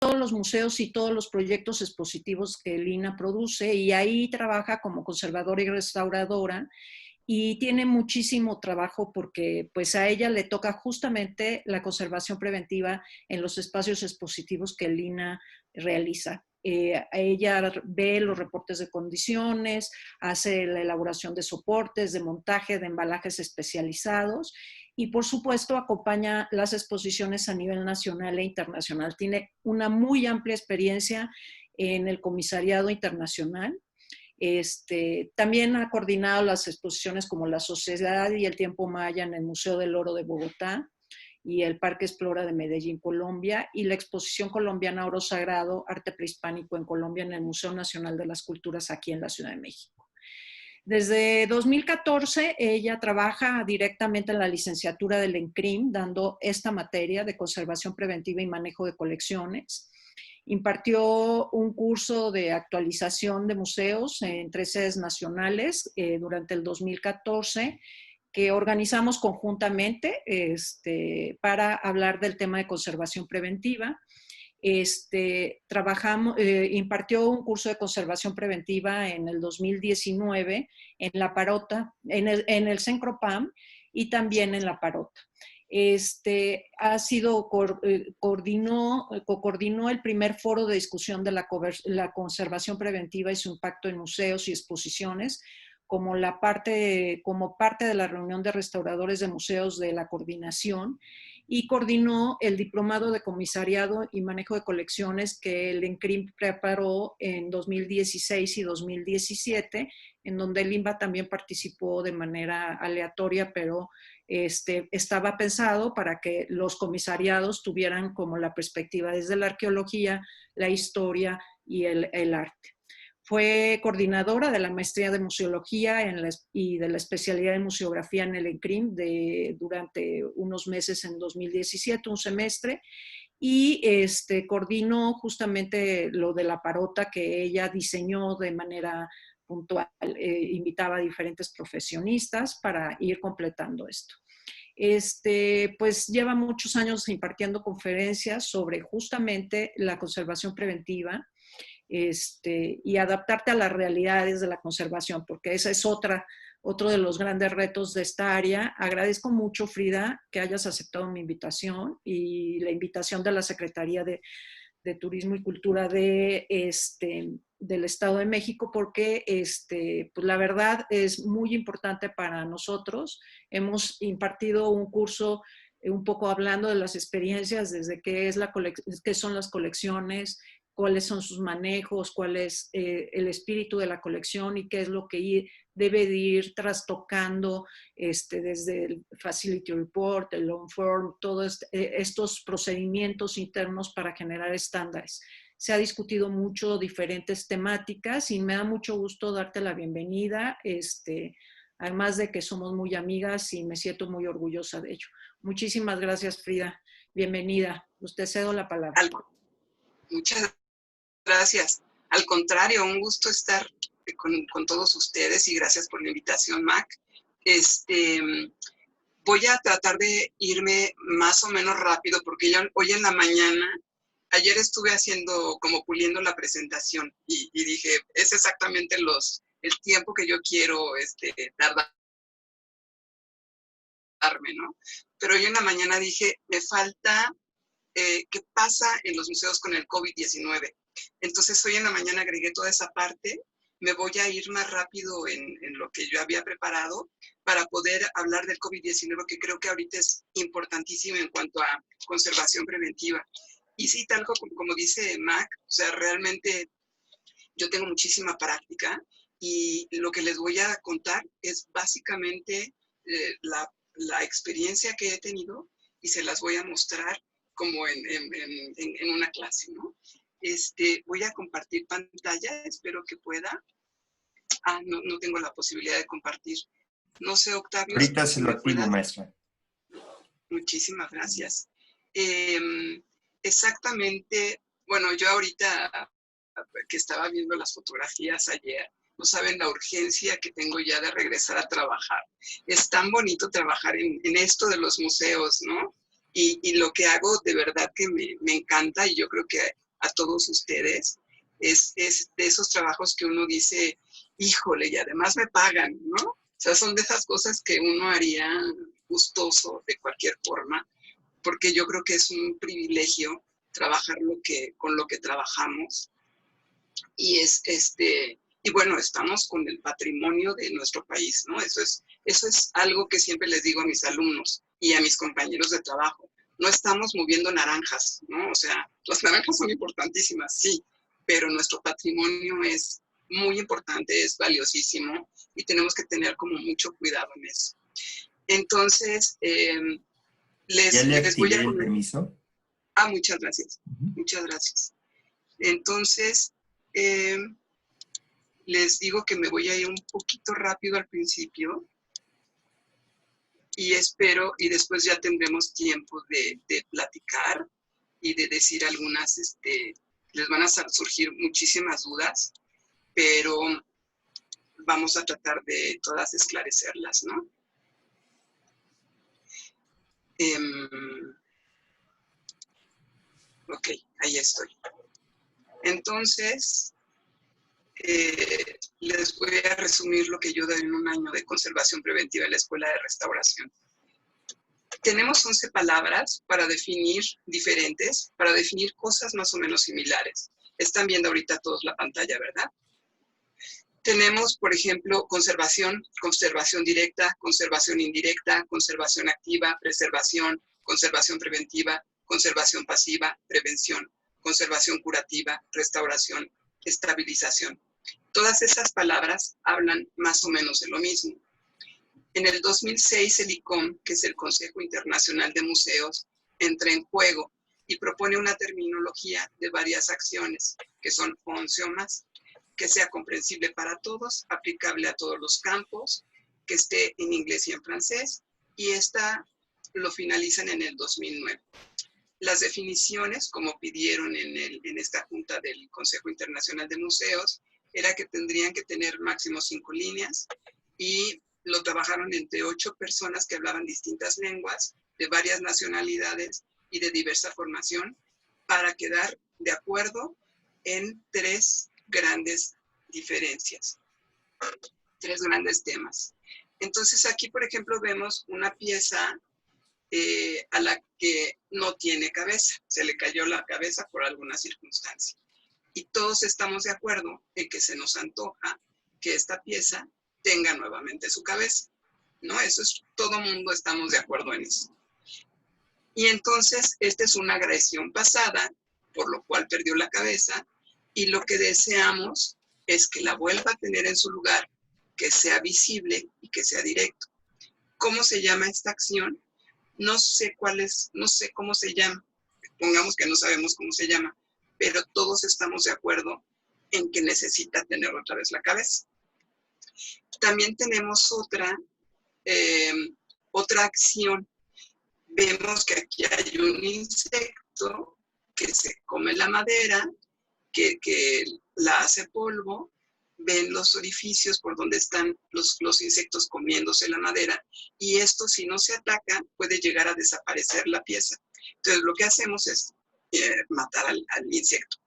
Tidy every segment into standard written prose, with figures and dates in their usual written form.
todos los museos y todos los proyectos expositivos que Lina produce, y ahí trabaja como conservadora y restauradora, y tiene muchísimo trabajo porque pues a ella le toca justamente la conservación preventiva en los espacios expositivos que Lina realiza. Ella ve los reportes de condiciones, hace la elaboración de soportes, de montaje, de embalajes especializados, y por supuesto acompaña las exposiciones a nivel nacional e internacional. Tiene una muy amplia experiencia en el comisariado internacional. También ha coordinado las exposiciones como La Sociedad y el Tiempo Maya en el Museo del Oro de Bogotá y el Parque Explora de Medellín, Colombia, y la exposición colombiana Oro Sagrado, Arte Prehispánico en Colombia en el Museo Nacional de las Culturas aquí en la Ciudad de México. Desde 2014 ella trabaja directamente en la licenciatura del ENCRIM, dando esta materia de conservación preventiva y manejo de colecciones. Impartió un curso de actualización de museos en 3 sedes nacionales durante el 2014, que organizamos conjuntamente para hablar del tema de conservación preventiva. Impartió un curso de conservación preventiva en el 2019 en La Parota, en el Cencropam, y también en La Parota. Coordinó el primer foro de discusión de la conservación preventiva y su impacto en museos y exposiciones, como parte de la reunión de restauradores de museos de la coordinación, y coordinó el diplomado de comisariado y manejo de colecciones que el ENCRIM preparó en 2016 y 2017, en donde el INBA también participó de manera aleatoria, pero estaba pensado para que los comisariados tuvieran como la perspectiva desde la arqueología, la historia y el arte. Fue coordinadora de la maestría de museología y de la especialidad de museografía en el ENCRIM durante unos meses en 2017, un semestre, y coordinó justamente lo de La Parota que ella diseñó de manera puntual. Invitaba a diferentes profesionistas para ir completando esto. Pues lleva muchos años impartiendo conferencias sobre justamente la conservación preventiva, y adaptarte a las realidades de la conservación, porque esa es otro de los grandes retos de esta área. Agradezco mucho, Frida, que hayas aceptado mi invitación y la invitación de la Secretaría de Turismo y Cultura del Estado de México, porque pues la verdad es muy importante para nosotros. Hemos impartido un curso un poco hablando de las experiencias, desde qué son las colecciones, cuáles son sus manejos, cuál es el espíritu de la colección y qué es lo que debe de ir trastocando desde el Facility Report, el Long Form, todos estos procedimientos internos para generar estándares. Se ha discutido mucho diferentes temáticas y me da mucho gusto darte la bienvenida, además de que somos muy amigas y me siento muy orgullosa de ello. Muchísimas gracias, Frida. Bienvenida. Usted cedo la palabra. Muchas gracias. Al contrario, un gusto estar con todos ustedes y gracias por la invitación, Mac. Voy a tratar de irme más o menos rápido porque ya hoy en la mañana, ayer estuve como puliendo la presentación y dije, es exactamente el tiempo que yo quiero tardarme, ¿no? Pero hoy en la mañana dije, me falta qué pasa en los museos con el COVID-19. Entonces hoy en la mañana agregué toda esa parte. Me voy a ir más rápido en lo que yo había preparado para poder hablar del COVID-19, que creo que ahorita es importantísimo en cuanto a conservación preventiva. Y sí, tal como dice Mac, o sea, realmente yo tengo muchísima práctica y lo que les voy a contar es básicamente la experiencia que he tenido y se las voy a mostrar como en una clase, ¿no? Voy a compartir pantalla, espero que pueda. No tengo la posibilidad de compartir. No sé, Octavio. Ahorita se lo activo, maestra. Muchísimas gracias. Exactamente, bueno, yo ahorita que estaba viendo las fotografías ayer, no saben la urgencia que tengo ya de regresar a trabajar. Es tan bonito trabajar en esto de los museos, ¿no? Y lo que hago de verdad que me encanta y yo creo que a todos ustedes. Es de esos trabajos que uno dice, híjole, y además me pagan, ¿no? O sea, son de esas cosas que uno haría gustoso de cualquier forma, porque yo creo que es un privilegio trabajar con lo que trabajamos. Y y bueno, estamos con el patrimonio de nuestro país, ¿no? Eso es algo que siempre les digo a mis alumnos y a mis compañeros de trabajo. No estamos moviendo naranjas, ¿no? O sea, las naranjas son importantísimas, sí, pero nuestro patrimonio es muy importante, es valiosísimo y tenemos que tener como mucho cuidado en eso. Entonces, ¿Ya le les voy activé a... el permiso? Muchas gracias. Muchas gracias. Entonces, les digo que me voy a ir un poquito rápido al principio y espero, y después ya tendremos tiempo de platicar y de decir algunas, les van a surgir muchísimas dudas, pero vamos a tratar de todas esclarecerlas, ¿no? Ok, ahí estoy. Entonces, les voy a resumir lo que yo doy en un año de conservación preventiva en la Escuela de Restauración. Tenemos 11 palabras para definir diferentes, para definir cosas más o menos similares. Están viendo ahorita todos la pantalla, ¿verdad? Tenemos, por ejemplo, conservación, conservación directa, conservación indirecta, conservación activa, preservación, conservación preventiva, conservación pasiva, prevención, conservación curativa, restauración, estabilización. Todas esas palabras hablan más o menos de lo mismo. En el 2006, el ICOM, que es el Consejo Internacional de Museos, entra en juego y propone una terminología de varias acciones, que son 11 o más, que sea comprensible para todos, aplicable a todos los campos, que esté en inglés y en francés, y esta lo finalizan en el 2009. Las definiciones, como pidieron en esta junta del Consejo Internacional de Museos, era que tendrían que tener máximo 5 líneas y lo trabajaron entre 8 personas que hablaban distintas lenguas, de varias nacionalidades y de diversa formación, para quedar de acuerdo en 3 grandes diferencias, 3 grandes temas. Entonces aquí, por ejemplo, vemos una pieza a la que no tiene cabeza, se le cayó la cabeza por alguna circunstancia. Y todos estamos de acuerdo en que se nos antoja que esta pieza tenga nuevamente su cabeza, ¿no? Eso es, todo mundo estamos de acuerdo en eso. Y entonces, esta es una agresión pasada, por lo cual perdió la cabeza, y lo que deseamos es que la vuelva a tener en su lugar, que sea visible y que sea directo. ¿Cómo se llama esta acción? No sé no sé cómo se llama, pongamos que no sabemos cómo se llama, pero todos estamos de acuerdo en que necesita tener otra vez la cabeza. También tenemos otra acción. Vemos que aquí hay un insecto que se come la madera, que la hace polvo. Ven los orificios por donde están los insectos comiéndose la madera, y esto, si no se ataca, puede llegar a desaparecer la pieza. Entonces, lo que hacemos es matar al insecto.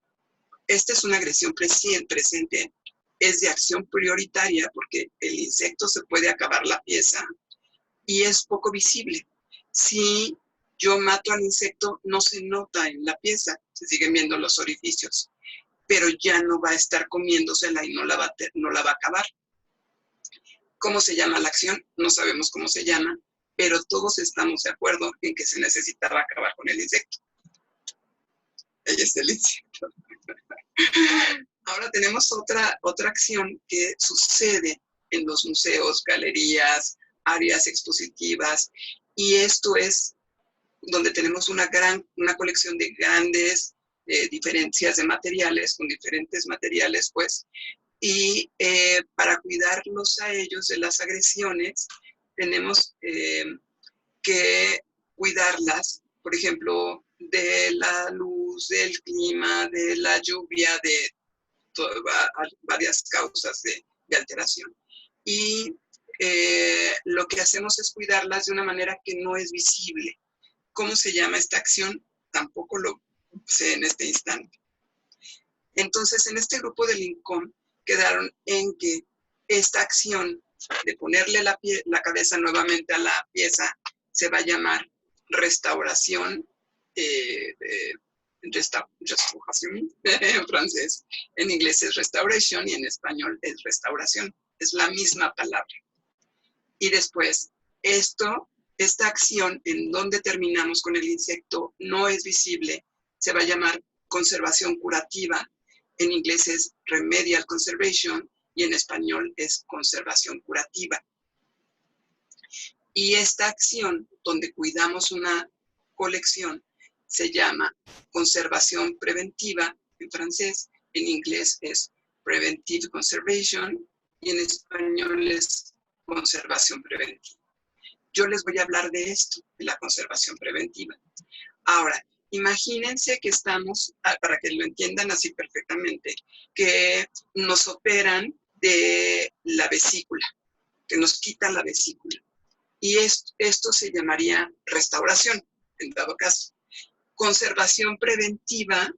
Esta es una agresión presente, es de acción prioritaria, porque el insecto se puede acabar la pieza y es poco visible. Si yo mato al insecto, no se nota en la pieza, se siguen viendo los orificios, pero ya no va a estar comiéndosela y no la va a acabar. ¿Cómo se llama la acción? No sabemos cómo se llama, pero todos estamos de acuerdo en que se necesitaba acabar con el insecto. Ahí está el insecto. Ahora tenemos otra acción que sucede en los museos, galerías, áreas expositivas, y esto es donde tenemos una colección de grandes diferencias de materiales, con diferentes materiales, pues, y para cuidarlos a ellos de las agresiones, tenemos que cuidarlas, por ejemplo, de la luz, del clima, de la lluvia, de varias causas de alteración. Y lo que hacemos es cuidarlas de una manera que no es visible. ¿Cómo se llama esta acción? Tampoco lo sé en este instante. Entonces, en este grupo del INCOM quedaron en que esta acción de ponerle la cabeza nuevamente a la pieza se va a llamar restauración, restauration en francés, en inglés es restoration y en español es restauración. Es la misma palabra. Y después, esta acción en donde terminamos con el insecto no es visible, se va a llamar conservación curativa. En inglés es remedial conservation y en español es conservación curativa. Y esta acción donde cuidamos una colección se llama conservación preventiva en francés, en inglés es preventive conservation y en español es conservación preventiva. Yo les voy a hablar de esto, de la conservación preventiva. Ahora, imagínense que estamos, para que lo entiendan así perfectamente, que nos operan de la vesícula, que nos quitan la vesícula. Y esto se llamaría restauración, en dado caso. Conservación curativa,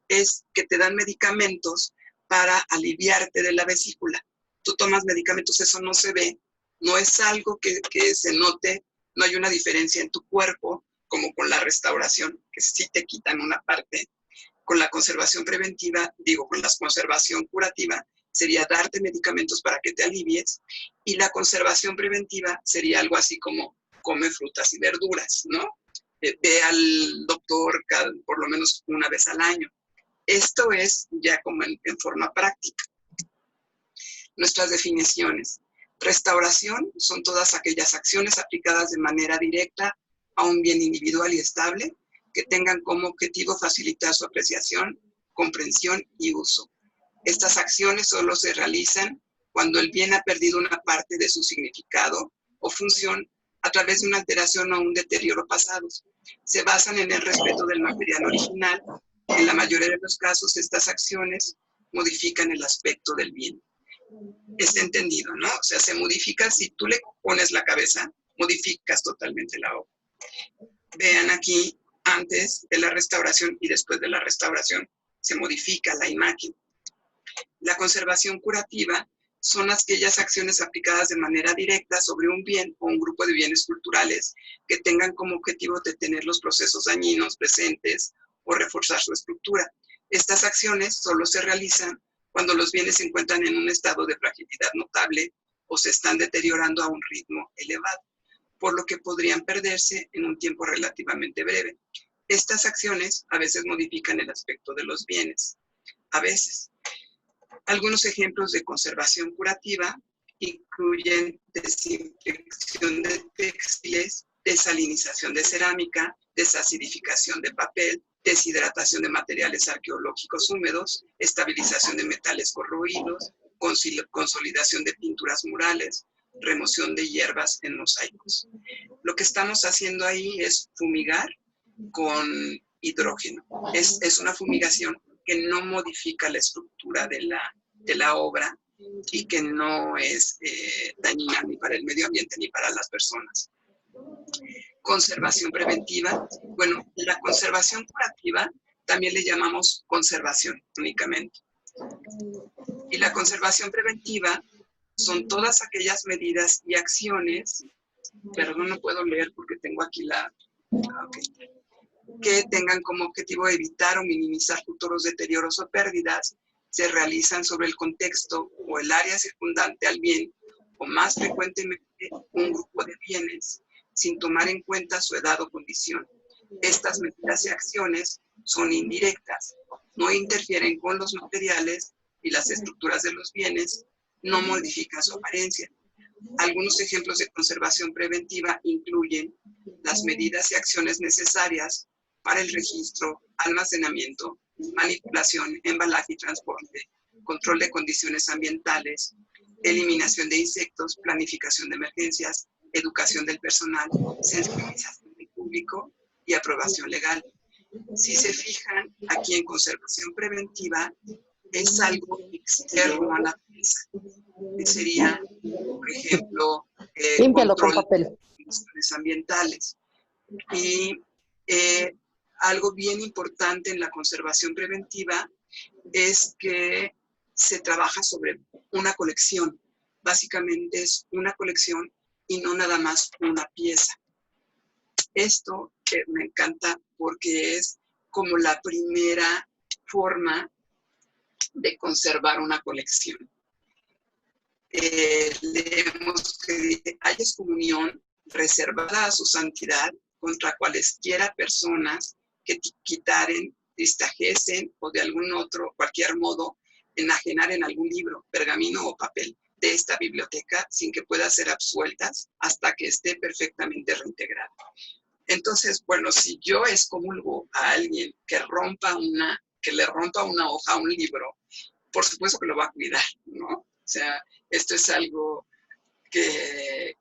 es que te dan medicamentos para aliviarte de la vesícula. Tú tomas medicamentos, eso no se ve, no es algo que se note, no hay una diferencia en tu cuerpo, como con la restauración, que sí te quitan una parte. Con la conservación preventiva, con la conservación curativa, sería darte medicamentos para que te alivies, y la conservación preventiva sería algo así como come frutas y verduras, ¿no? Ve al doctor por lo menos una vez al año. Esto es ya como en forma práctica. Nuestras definiciones. Restauración son todas aquellas acciones aplicadas de manera directa a un bien individual y estable que tengan como objetivo facilitar su apreciación, comprensión y uso. Estas acciones solo se realizan cuando el bien ha perdido una parte de su significado o función a través de una alteración o un deterioro pasados. Se basan en el respeto del material original. En la mayoría de los casos, estas acciones modifican el aspecto del bien. Está entendido, ¿no? O sea, se modifica, si tú le pones la cabeza, modificas totalmente la obra. Vean aquí, antes de la restauración y después de la restauración, se modifica la imagen. La conservación curativa son aquellas acciones aplicadas de manera directa sobre un bien o un grupo de bienes culturales que tengan como objetivo detener los procesos dañinos presentes o reforzar su estructura. Estas acciones solo se realizan cuando los bienes se encuentran en un estado de fragilidad notable o se están deteriorando a un ritmo elevado, por lo que podrían perderse en un tiempo relativamente breve. Estas acciones a veces modifican el aspecto de los bienes. A veces. Algunos ejemplos de conservación curativa incluyen desinfección de textiles, desalinización de cerámica, desacidificación de papel, deshidratación de materiales arqueológicos húmedos, estabilización de metales corroídos, consolidación de pinturas murales, remoción de hierbas en mosaicos. Lo que estamos haciendo ahí es fumigar con hidrógeno. Es una fumigación que no modifica la estructura de la obra y que no es dañina ni para el medio ambiente ni para las personas. Conservación preventiva. Bueno, la conservación curativa también le llamamos conservación únicamente. Y la conservación preventiva son todas aquellas medidas y acciones, perdón, no puedo leer porque tengo aquí que tengan como objetivo evitar o minimizar futuros deterioros o pérdidas, se realizan sobre el contexto o el área circundante al bien, o más frecuentemente un grupo de bienes, sin tomar en cuenta su edad o condición. Estas medidas y acciones son indirectas, no interfieren con los materiales y las estructuras de los bienes, no modifican su apariencia. Algunos ejemplos de conservación preventiva incluyen las medidas y acciones necesarias para el registro, almacenamiento, manipulación, embalaje y transporte, control de condiciones ambientales, eliminación de insectos, planificación de emergencias, educación del personal, sensibilización del público y aprobación legal. Si se fijan, aquí en conservación preventiva es algo externo a la pieza, que sería, por ejemplo, límpialo control con papel. de condiciones ambientales. Y algo bien importante en la conservación preventiva es que se trabaja sobre una colección. Básicamente es una colección y no nada más una pieza. Esto me encanta porque es como la primera forma de conservar una colección. Leemos que dice, hay excomunión reservada a su santidad contra cualesquiera personas que quitaren, distajesen o de algún otro, cualquier modo, enajenar en algún libro, pergamino o papel de esta biblioteca sin que pueda ser absueltas hasta que esté perfectamente reintegrada. Entonces, bueno, si yo excomulgo a alguien que le rompa una hoja a un libro, por supuesto que lo va a cuidar, ¿no? O sea, esto es algo que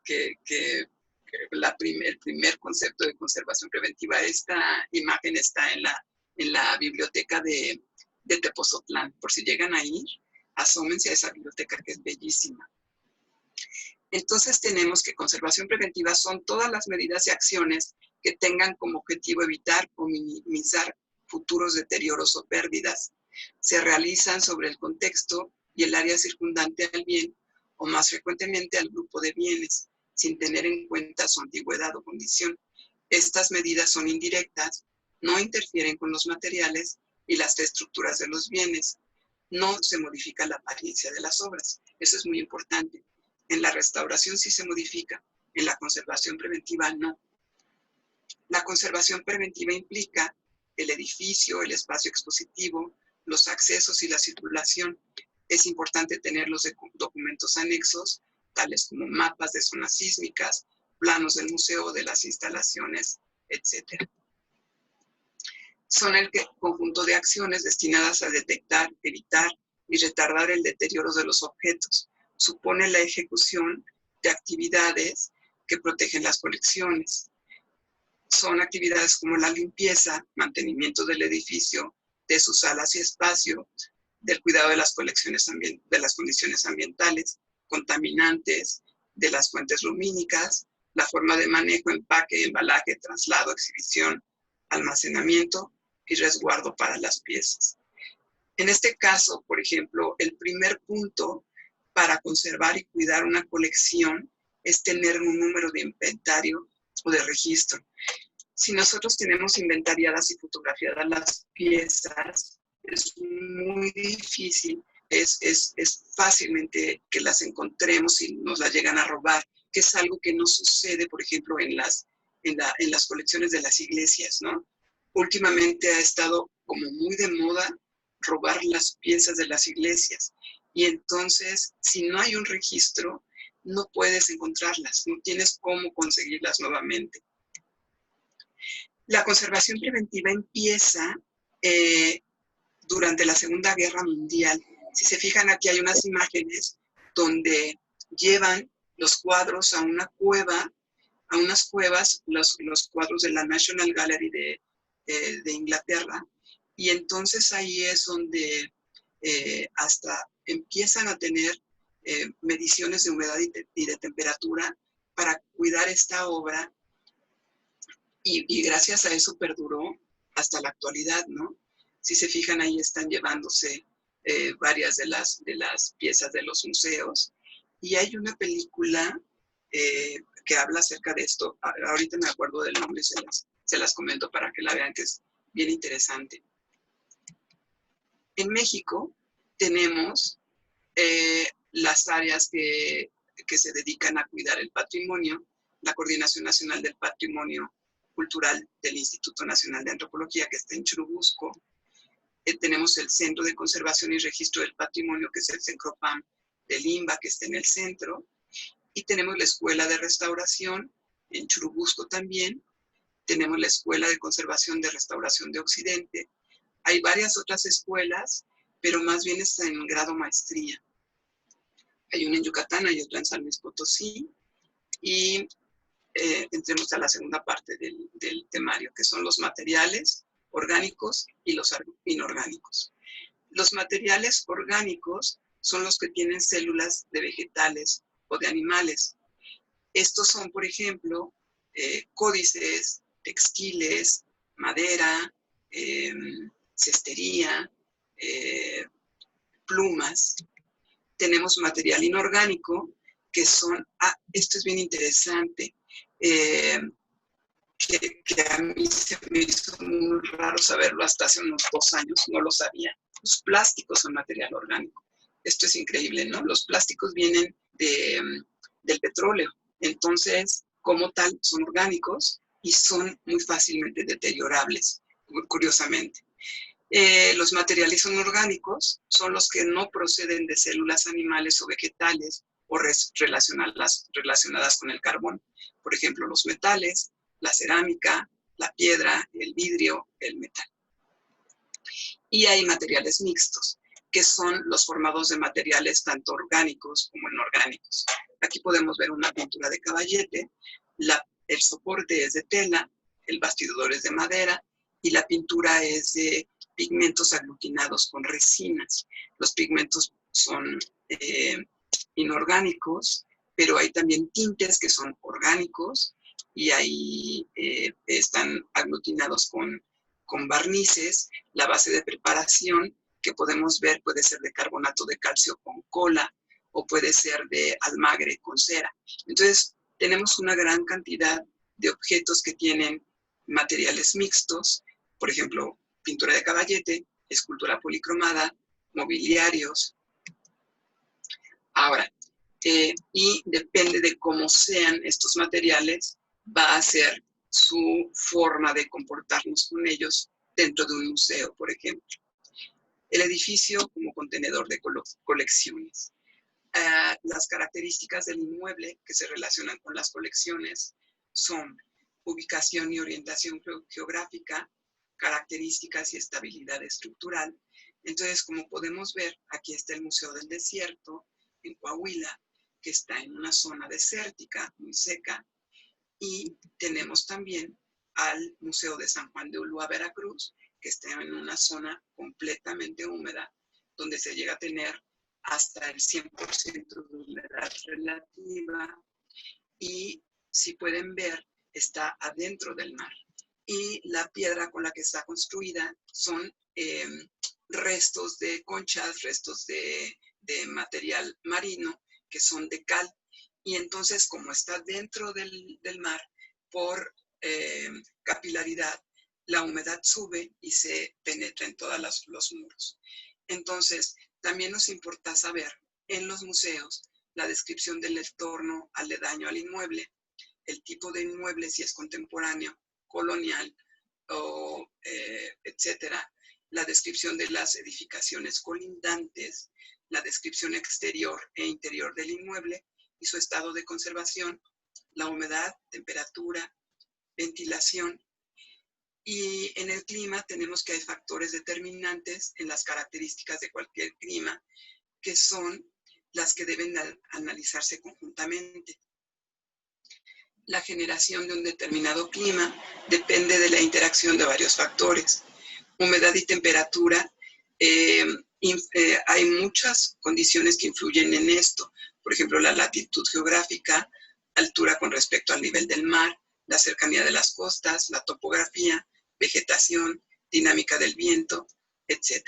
el primer concepto de conservación preventiva, esta imagen está en la biblioteca de Tepozotlán. Por si llegan a ir, asómense a esa biblioteca que es bellísima. Entonces tenemos que conservación preventiva son todas las medidas y acciones que tengan como objetivo evitar o minimizar futuros deterioros o pérdidas. Se realizan sobre el contexto y el área circundante al bien, o más frecuentemente al grupo de bienes, sin tener en cuenta su antigüedad o condición. Estas medidas son indirectas, no interfieren con los materiales y las estructuras de los bienes. No se modifica la apariencia de las obras. Eso es muy importante. En la restauración sí se modifica, en la conservación preventiva no. La conservación preventiva implica el edificio, el espacio expositivo, los accesos y la circulación. Es importante tener los documentos anexos, tales como mapas de zonas sísmicas, planos del museo, de las instalaciones, etc. Son el conjunto de acciones destinadas a detectar, evitar y retardar el deterioro de los objetos. Supone la ejecución de actividades que protegen las colecciones. Son actividades como la limpieza, mantenimiento del edificio, de sus salas y espacio, del cuidado de las colecciones, de las condiciones ambientales, contaminantes, de las fuentes lumínicas, la forma de manejo, empaque, embalaje, traslado, exhibición, almacenamiento y resguardo para las piezas. En este caso, por ejemplo, el primer punto para conservar y cuidar una colección es tener un número de inventario o de registro. Si nosotros tenemos inventariadas y fotografiadas las piezas, es muy difícil, es fácilmente que las encontremos y nos las llegan a robar, que es algo que no sucede, por ejemplo, en las colecciones de las iglesias, ¿no? Últimamente ha estado como muy de moda robar las piezas de las iglesias. Y entonces, si no hay un registro, no puedes encontrarlas, no tienes cómo conseguirlas nuevamente. La conservación preventiva empieza durante la Segunda Guerra Mundial. Si se fijan, aquí hay unas imágenes donde llevan los cuadros a una cueva, a unas cuevas, los cuadros de la National Gallery de Inglaterra, y entonces ahí es donde hasta empiezan a tener mediciones de humedad y de temperatura para cuidar esta obra, y gracias a eso perduró hasta la actualidad, ¿no? Si se fijan, ahí están llevándose varias de las piezas de los museos, y hay una película que habla acerca de esto. Ahorita me acuerdo del nombre, se las comento para que la vean, que es bien interesante. En México tenemos las áreas que se dedican a cuidar el patrimonio, la Coordinación Nacional del Patrimonio Cultural del Instituto Nacional de Antropología, que está en Churubusco. Tenemos el Centro de Conservación y Registro del Patrimonio, que es el CENCROPAM de Limba, que está en el centro. Y tenemos la Escuela de Restauración en Churubusco también. Tenemos la Escuela de Conservación de Restauración de Occidente. Hay varias otras escuelas, pero más bien está en grado maestría. Hay una en Yucatán, hay otra en San Luis Potosí. Y entremos a la segunda parte del temario, que son los materiales orgánicos y los inorgánicos. Los materiales orgánicos son los que tienen células de vegetales o de animales. Estos son, por ejemplo, códices, textiles, madera, cestería, plumas. Tenemos material inorgánico, que son, esto es bien interesante, que a mí se me hizo muy raro saberlo hasta hace unos 2 años, no lo sabía. Los plásticos son material orgánico. Esto es increíble, ¿no? Los plásticos vienen del petróleo, entonces, como tal, son orgánicos y son muy fácilmente deteriorables, curiosamente. Los materiales inorgánicos son los que no proceden de células animales o vegetales o relacionadas con el carbón. Por ejemplo, los metales, la cerámica, la piedra, el vidrio, el metal. Y hay materiales mixtos, que son los formados de materiales tanto orgánicos como inorgánicos. Aquí podemos ver una pintura de caballete, el soporte es de tela, el bastidor es de madera y la pintura es de pigmentos aglutinados con resinas. Los pigmentos son inorgánicos, pero hay también tintes que son orgánicos y ahí están aglutinados con barnices. La base de preparación que podemos ver puede ser de carbonato de calcio con cola o puede ser de almagre con cera. Entonces, tenemos una gran cantidad de objetos que tienen materiales mixtos, por ejemplo, pintura de caballete, escultura policromada, mobiliarios. Ahora, y depende de cómo sean estos materiales, va a ser su forma de comportarnos con ellos dentro de un museo, por ejemplo. El edificio como contenedor de colecciones. Las características del inmueble que se relacionan con las colecciones son ubicación y orientación geográfica, características y estabilidad estructural. Entonces, como podemos ver, aquí está el Museo del Desierto en Coahuila, que está en una zona desértica, muy seca, y tenemos también al Museo de San Juan de Ulúa, Veracruz, que está en una zona completamente húmeda, donde se llega a tener hasta el 100% de humedad relativa, y si pueden ver, está adentro del mar. Y la piedra con la que está construida son restos de conchas, restos de material marino, que son de cal. Y entonces, como está dentro del mar, por capilaridad, la humedad sube y se penetra en todos los muros. Entonces, también nos importa saber en los museos la descripción del entorno aledaño al inmueble, el tipo de inmueble, si es contemporáneo, colonial, o etcétera, la descripción de las edificaciones colindantes, la descripción exterior e interior del inmueble y su estado de conservación, la humedad, temperatura, ventilación. Y en el clima tenemos que hay factores determinantes en las características de cualquier clima, que son las que deben analizarse conjuntamente. La generación de un determinado clima depende de la interacción de varios factores. Humedad y temperatura, hay muchas condiciones que influyen en esto. Por ejemplo, la latitud geográfica, altura con respecto al nivel del mar, la cercanía de las costas, la topografía, vegetación, dinámica del viento, etc.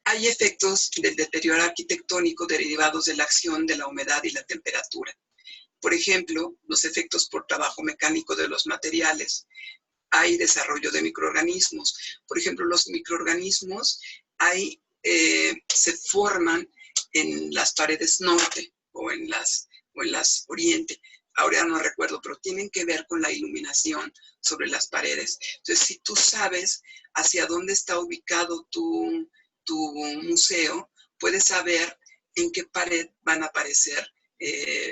Hay efectos del deterioro arquitectónico derivados de la acción de la humedad y la temperatura. Por ejemplo, los efectos por trabajo mecánico de los materiales. Hay desarrollo de microorganismos. Por ejemplo, los microorganismos se forman en las paredes norte o en las oriente. Ahora no recuerdo, pero tienen que ver con la iluminación sobre las paredes. Entonces, si tú sabes hacia dónde está ubicado tu museo, puedes saber en qué pared van a aparecer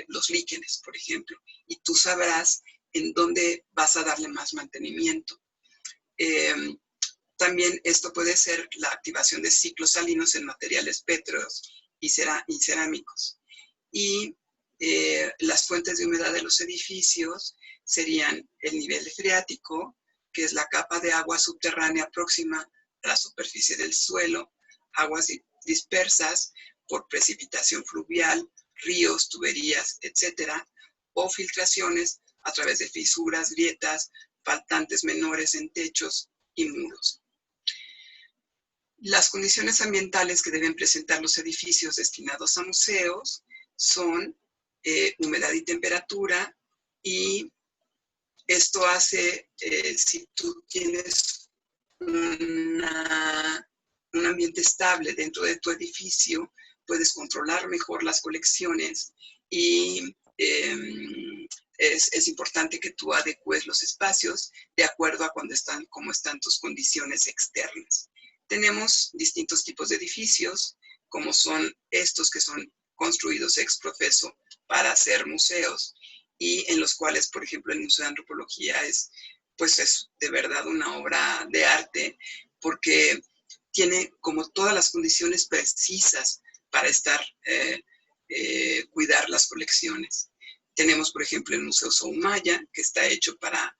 los líquenes, por ejemplo, y tú sabrás en dónde vas a darle más mantenimiento. También esto puede ser la activación de ciclos salinos en materiales pétreos y cerámicos. Y las fuentes de humedad de los edificios serían el nivel freático, que es la capa de agua subterránea próxima a la superficie del suelo, aguas dispersas por precipitación fluvial, ríos, tuberías, etcétera, o filtraciones a través de fisuras, grietas, faltantes menores en techos y muros. Las condiciones ambientales que deben presentar los edificios destinados a museos son humedad y temperatura, y esto hace, si tú tienes un ambiente estable dentro de tu edificio, puedes controlar mejor las colecciones, y es importante que tú adecues los espacios de acuerdo a cómo están tus condiciones externas. Tenemos distintos tipos de edificios, como son estos que son construidos ex professo para hacer museos, y en los cuales, por ejemplo, el Museo de Antropología es de verdad una obra de arte, porque tiene como todas las condiciones precisas para cuidar las colecciones. Tenemos, por ejemplo, el Museo Soumaya, que está hecho para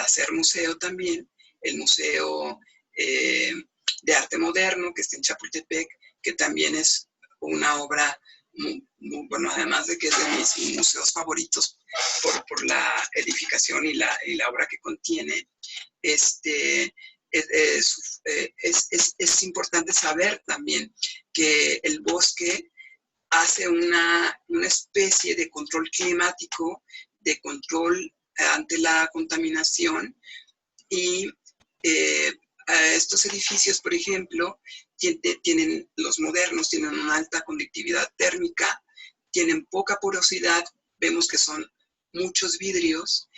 ser museo también, el Museo de Arte Moderno, que está en Chapultepec, que también es una obra muy bueno, además de que es de mis museos favoritos por la edificación y la obra que contiene. Es importante saber también que el bosque hace una especie de control climático, de control ante la contaminación, y estos edificios, por ejemplo, los modernos tienen una alta conductividad térmica, tienen poca porosidad, vemos que son muchos vidrios,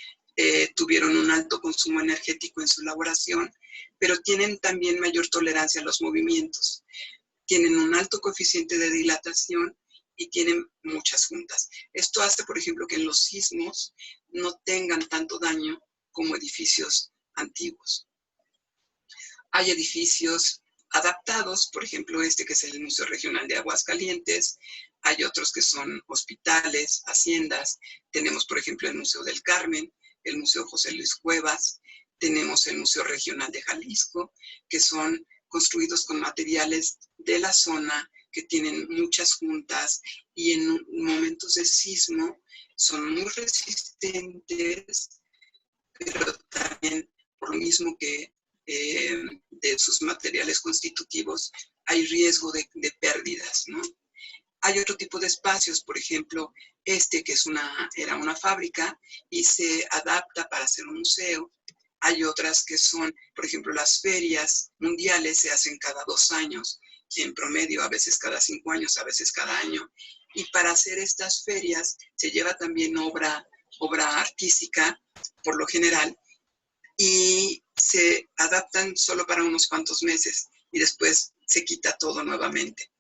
tuvieron un alto consumo energético en su elaboración, pero tienen también mayor tolerancia a los movimientos. Tienen un alto coeficiente de dilatación y tienen muchas juntas. Esto hace, por ejemplo, que en los sismos no tengan tanto daño como edificios antiguos. Hay edificios adaptados, por ejemplo, este que es el Museo Regional de Aguascalientes. Hay otros que son hospitales, haciendas. Tenemos, por ejemplo, el Museo del Carmen, el Museo José Luis Cuevas. Tenemos el Museo Regional de Jalisco, que son construidos con materiales de la zona, que tienen muchas juntas, y en momentos de sismo son muy resistentes, pero también por lo mismo que de sus materiales constitutivos hay riesgo de pérdidas, ¿no? Hay otro tipo de espacios, por ejemplo, que era una fábrica y se adapta para hacer un museo. Hay otras que son, por ejemplo, las ferias mundiales se hacen cada 2 años, en promedio, a veces cada 5 años, a veces cada año. Y para hacer estas ferias se lleva también obra artística, por lo general, y se adaptan solo para unos cuantos meses y después se quita todo nuevamente.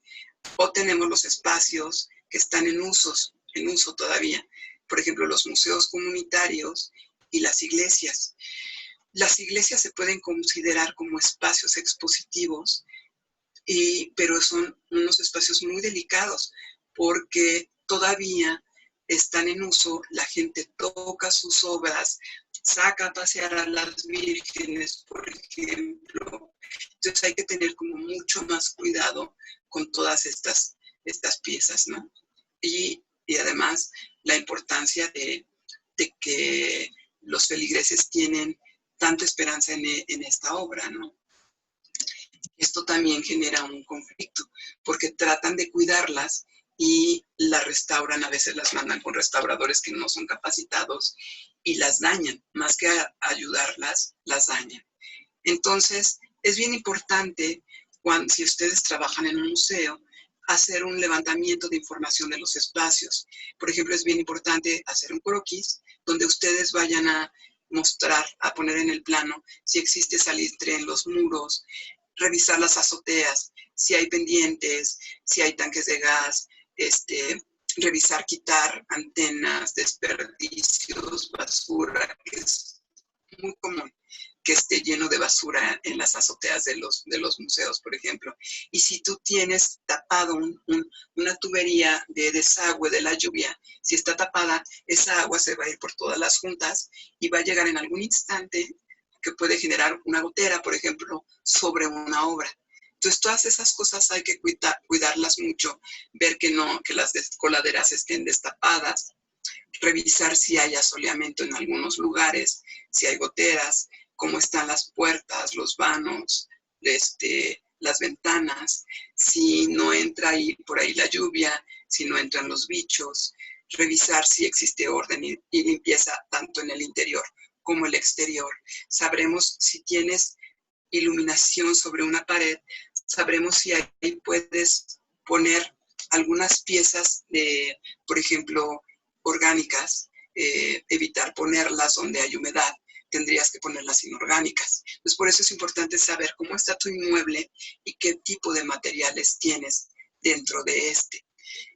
O tenemos los espacios que están en uso todavía. Por ejemplo, los museos comunitarios y las iglesias. Las iglesias se pueden considerar como espacios expositivos, pero son unos espacios muy delicados porque todavía están en uso, la gente toca sus obras, saca a pasear a las vírgenes, por ejemplo. Entonces hay que tener como mucho más cuidado con todas estas piezas, ¿no? Y además la importancia de que los feligreses tienen tanta esperanza en esta obra, ¿no? Esto también genera un conflicto, porque tratan de cuidarlas y las restauran, a veces las mandan con restauradores que no son capacitados y las dañan, más que ayudarlas, las dañan. Entonces, es bien importante, si ustedes trabajan en un museo, hacer un levantamiento de información de los espacios. Por ejemplo, es bien importante hacer un croquis donde ustedes vayan a mostrar, a poner en el plano si existe salitre en los muros, revisar las azoteas, si hay pendientes, si hay tanques de gas, revisar, quitar antenas, desperdicios, basura, que es muy común que esté lleno de basura en las azoteas de los museos, por ejemplo. Y si tú tienes tapado una tubería de desagüe de la lluvia, si está tapada, esa agua se va a ir por todas las juntas y va a llegar en algún instante que puede generar una gotera, por ejemplo, sobre una obra. Entonces, todas esas cosas hay que cuidarlas mucho, ver que las coladeras estén destapadas. revisar si hay asoleamiento en algunos lugares, si hay goteras, cómo están las puertas, los vanos, las ventanas, si no entra ahí, por ahí la lluvia, si no entran los bichos, revisar si existe orden y limpieza tanto en el interior como el exterior. Sabremos si tienes iluminación sobre una pared, sabremos si ahí puedes poner algunas piezas de, por ejemplo, orgánicas, evitar ponerlas donde hay humedad, tendrías que ponerlas inorgánicas. Entonces, por eso es importante saber cómo está tu inmueble y qué tipo de materiales tienes dentro de este.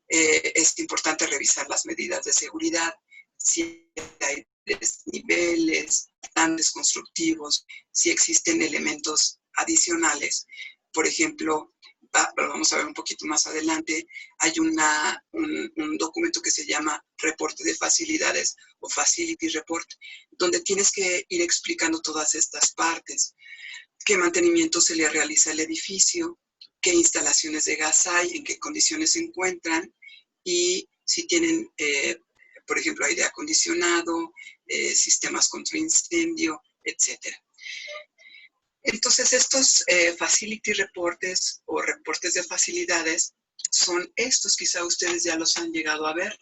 Es importante revisar las medidas de seguridad, si hay desniveles, plantes constructivos, si existen elementos adicionales. Por ejemplo, lo vamos a ver un poquito más adelante, hay un documento que se llama reporte de facilidades o Facility Report, donde tienes que ir explicando todas estas partes, qué mantenimiento se le realiza al edificio, qué instalaciones de gas hay, en qué condiciones se encuentran y si tienen, por ejemplo, aire acondicionado, sistemas contra incendio, etc. Entonces, estos facility reportes o reportes de facilidades son estos, quizá ustedes ya los han llegado a ver,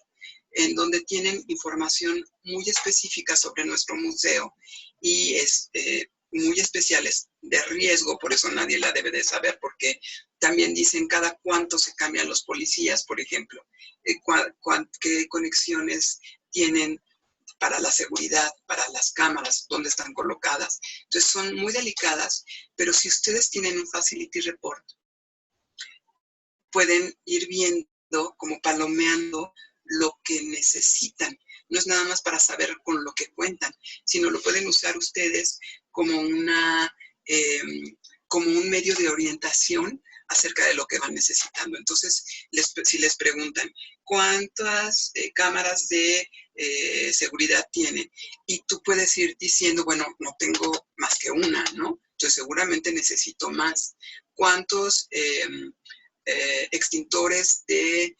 en donde tienen información muy específica sobre nuestro museo y muy especiales de riesgo, por eso nadie la debe de saber, porque también dicen cada cuánto se cambian los policías, por ejemplo, qué conexiones tienen para la seguridad, para las cámaras, dónde están colocadas. Entonces son muy delicadas, pero si ustedes tienen un Facility Report, pueden ir viendo, como palomeando, lo que necesitan. No es nada más para saber con lo que cuentan, sino lo pueden usar ustedes como como un medio de orientación acerca de lo que van necesitando. Entonces, si les preguntan, ¿cuántas cámaras de seguridad tienen? Y tú puedes ir diciendo, bueno, no tengo más que una, ¿no? Entonces, seguramente necesito más. ¿Cuántos extintores de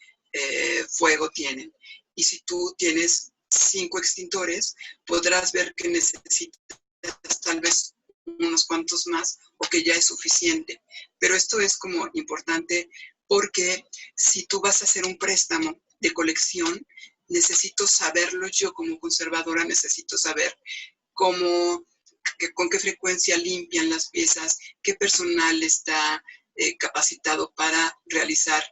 fuego tienen? Y si tú tienes 5 extintores, podrás ver que necesitas tal vez unos cuantos más o que ya es suficiente. Pero esto es como importante porque si tú vas a hacer un préstamo de colección, necesito saberlo yo como conservadora, necesito saber con qué frecuencia limpian las piezas, qué personal está capacitado para realizar,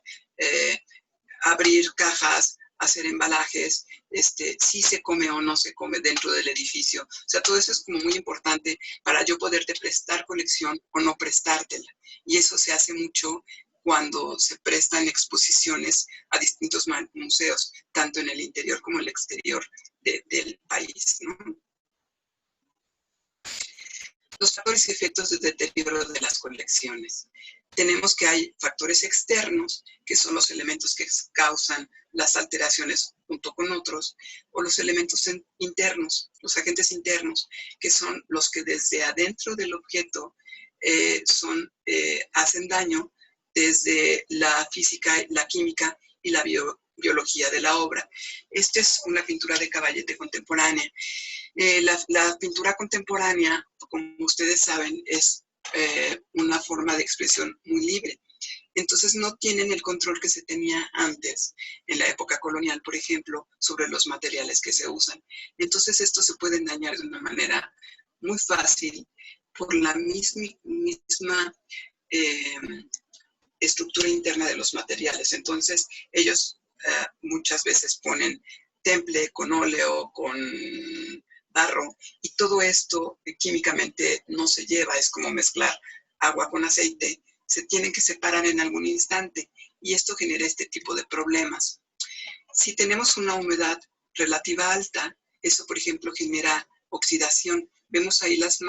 abrir cajas, hacer embalajes, si se come o no se come dentro del edificio. O sea, todo eso es como muy importante para yo poderte prestar colección o no prestártela. Y eso se hace mucho cuando se prestan exposiciones a distintos museos, tanto en el interior como en el exterior del país, ¿no? Los factores y efectos de deterioro de las colecciones. Tenemos que hay factores externos, que son los elementos que causan las alteraciones junto con otros, o los elementos internos, los agentes internos, que son los que desde adentro del objeto hacen daño desde la física, la química y la biología de la obra. Esta es una pintura de Caballete contemporánea. La pintura contemporánea, como ustedes saben, es una forma de expresión muy libre. Entonces no tienen el control que se tenía antes, en la época colonial, por ejemplo, sobre los materiales que se usan. Entonces estos se pueden dañar de una manera muy fácil por la misma estructura interna de los materiales. Entonces ellos muchas veces ponen temple con óleo, con barro, y todo esto químicamente no se lleva, es como mezclar agua con aceite, se tienen que separar en algún instante y esto genera este tipo de problemas. Si tenemos una humedad relativa alta, eso por ejemplo genera oxidación. Vemos ahí las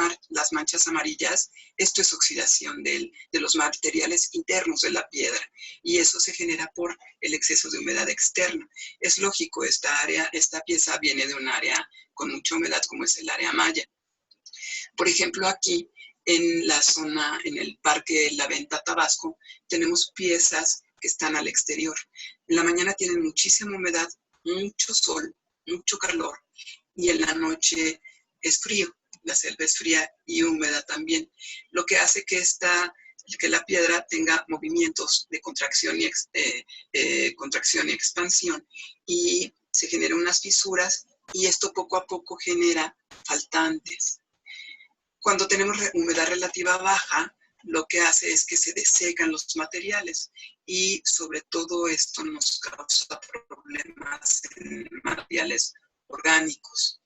manchas amarillas, esto es oxidación de los materiales internos de la piedra y eso se genera por el exceso de humedad externa. Es lógico, esta pieza viene de un área con mucha humedad como es el área maya. Por ejemplo, aquí en la zona, en el Parque La Venta, Tabasco, tenemos piezas que están al exterior. En la mañana tienen muchísima humedad, mucho sol, mucho calor y en la noche es frío. La selva es fría y húmeda también, lo que hace que la piedra tenga movimientos de contracción y expansión y se generan unas fisuras y esto poco a poco genera faltantes. Cuando tenemos humedad relativa baja, lo que hace es que se desecan los materiales y sobre todo esto nos causa problemas en materiales orgánicos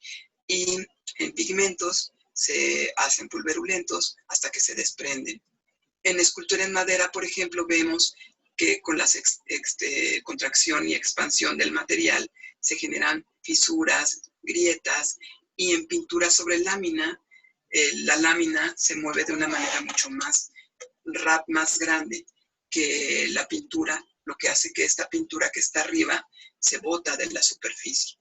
y en pigmentos se hacen pulverulentos hasta que se desprenden. En escultura en madera, por ejemplo, vemos que con la contracción y expansión del material se generan fisuras, grietas, y en pintura sobre lámina, la lámina se mueve de una manera mucho más grande que la pintura, lo que hace que esta pintura que está arriba se bota de la superficie.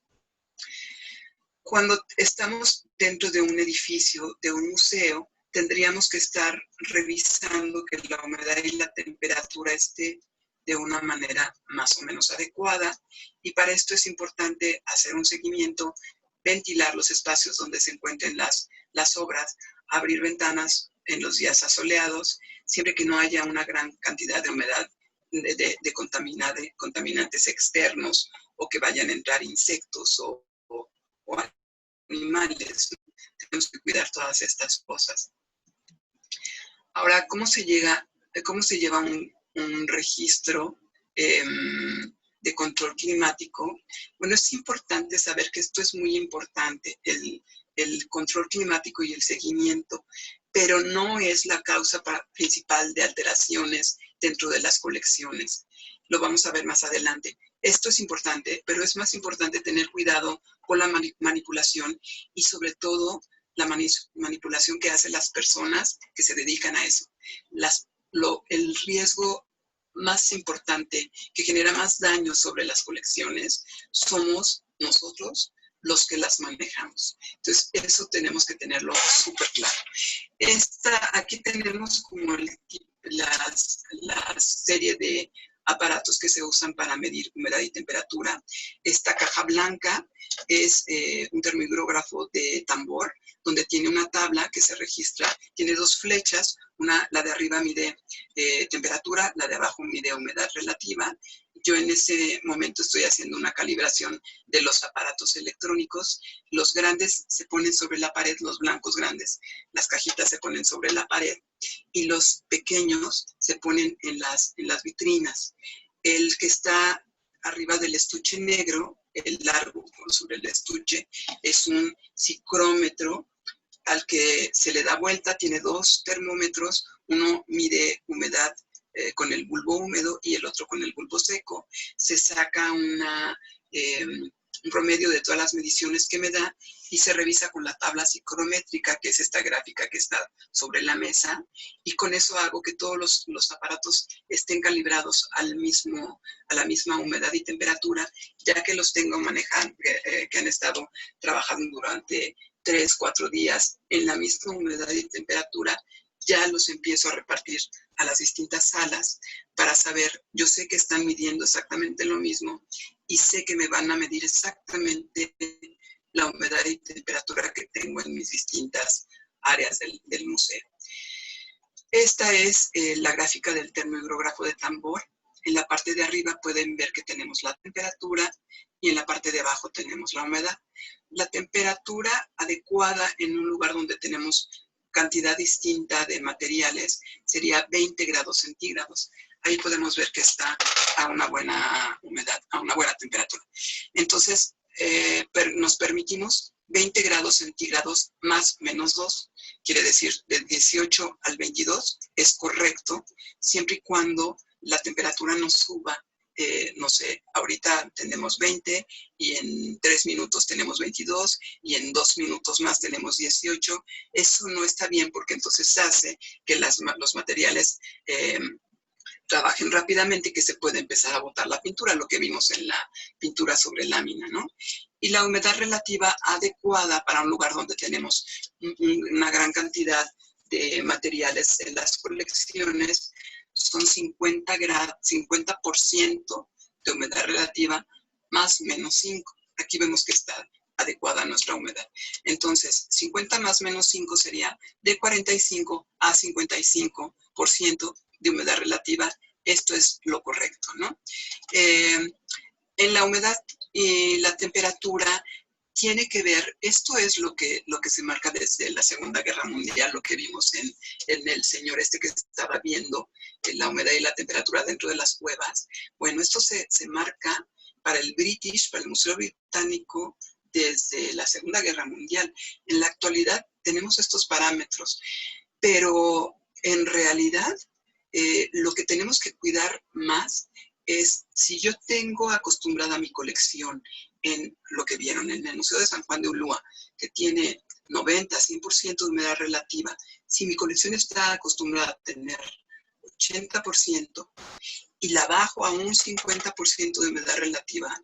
Cuando estamos dentro de un edificio, de un museo, tendríamos que estar revisando que la humedad y la temperatura esté de una manera más o menos adecuada y para esto es importante hacer un seguimiento, ventilar los espacios donde se encuentren las obras, abrir ventanas en los días asoleados, siempre que no haya una gran cantidad de humedad, de contaminantes externos o que vayan a entrar insectos o animales. Tenemos que cuidar todas estas cosas. Ahora, ¿cómo se lleva un registro de control climático? Bueno, es importante saber que esto es muy importante, el control climático y el seguimiento, pero no es la causa principal de alteraciones dentro de las colecciones. Lo vamos a ver más adelante. Esto es importante, pero es más importante tener cuidado con la manipulación y sobre todo la manipulación que hacen las personas que se dedican a eso. El riesgo más importante que genera más daño sobre las colecciones somos nosotros los que las manejamos. Entonces, eso tenemos que tenerlo súper claro. Aquí tenemos como la serie de aparatos que se usan para medir humedad y temperatura. Esta caja blanca es un termógrafo de tambor, donde tiene una tabla que se registra, tiene dos flechas, la de arriba mide temperatura, la de abajo mide humedad relativa. Yo en ese momento estoy haciendo una calibración de los aparatos electrónicos. Los grandes se ponen sobre la pared, los blancos grandes, las cajitas se ponen sobre la pared y los pequeños se ponen en las vitrinas. El que está arriba del estuche negro, el largo sobre el estuche, es un psicrómetro al que se le da vuelta, tiene dos termómetros, uno mide humedad con el bulbo húmedo y el otro con el bulbo seco. Se saca un promedio de todas las mediciones que me da y se revisa con la tabla psicrométrica, que es esta gráfica que está sobre la mesa, y con eso hago que todos los aparatos estén calibrados a la misma humedad y temperatura, ya que los tengo manejando, que han estado trabajando durante 3-4 días en la misma humedad y temperatura, ya los empiezo a repartir a las distintas salas para saber, yo sé que están midiendo exactamente lo mismo y sé que me van a medir exactamente la humedad y temperatura que tengo en mis distintas áreas del museo. Esta es la gráfica del termógrafo de tambor. En la parte de arriba pueden ver que tenemos la temperatura y en la parte de abajo tenemos la humedad. La temperatura adecuada en un lugar donde tenemos cantidad distinta de materiales sería 20 grados centígrados. Ahí podemos ver que está a una buena humedad, a una buena temperatura. Entonces, nos permitimos 20 grados centígrados más menos 2, quiere decir del 18 al 22 es correcto, siempre y cuando la temperatura no suba. No sé, ahorita tenemos 20 y en 3 minutos tenemos 22 y en 2 minutos más tenemos 18. Eso no está bien porque entonces hace que los materiales trabajen rápidamente y que se puede empezar a botar la pintura, lo que vimos en la pintura sobre lámina, ¿no? Y la humedad relativa adecuada para un lugar donde tenemos una gran cantidad de materiales en las colecciones son 50% de humedad relativa más menos 5. aquí vemos que está adecuada nuestra humedad. Entonces, 50 más menos 5 sería de 45 a 55% de humedad relativa. Esto es lo correcto, ¿no? En la humedad y la temperatura tiene que ver, esto es lo que se marca desde la Segunda Guerra Mundial, lo que vimos en el señor este que estaba viendo la humedad y la temperatura dentro de las cuevas. Bueno, esto se marca para el British, para el Museo Británico, desde la Segunda Guerra Mundial. En la actualidad tenemos estos parámetros, pero en realidad lo que tenemos que cuidar más es, si yo tengo acostumbrada mi colección en lo que vieron en el Museo de San Juan de Ulúa, que tiene 90, 100% de humedad relativa, si mi colección está acostumbrada a tener 80% y la bajo a un 50% de humedad relativa,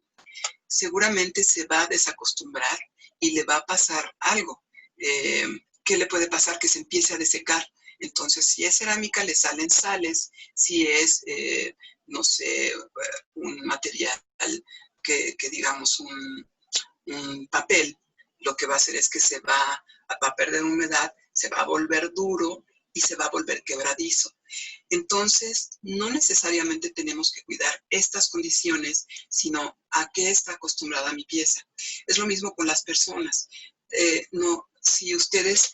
seguramente se va a desacostumbrar y le va a pasar algo. ¿Qué le puede pasar? Que se empiece a desecar. Entonces, si es cerámica, le salen sales. Si es, no sé, un material que digamos, un papel, lo que va a hacer es que se va a perder humedad, se va a volver duro y se va a volver quebradizo. Entonces, no necesariamente tenemos que cuidar estas condiciones, sino a qué está acostumbrada mi pieza. Es lo mismo con las personas. Si ustedes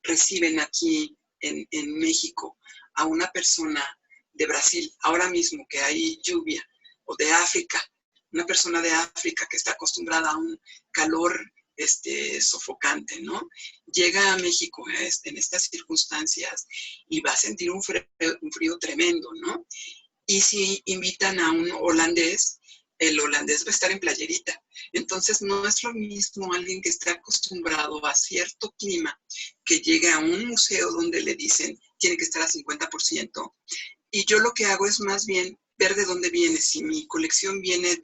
reciben aquí en México a una persona de Brasil, ahora mismo que hay lluvia, o de África, una persona de África que está acostumbrada a un calor sofocante, ¿no? Llega a México en estas circunstancias y va a sentir un frío tremendo, ¿no? Y si invitan a un holandés, el holandés va a estar en playerita. Entonces, no es lo mismo alguien que está acostumbrado a cierto clima, que llegue a un museo donde le dicen, tiene que estar a 50%. Y yo lo que hago es más bien ver de dónde viene. Si mi colección viene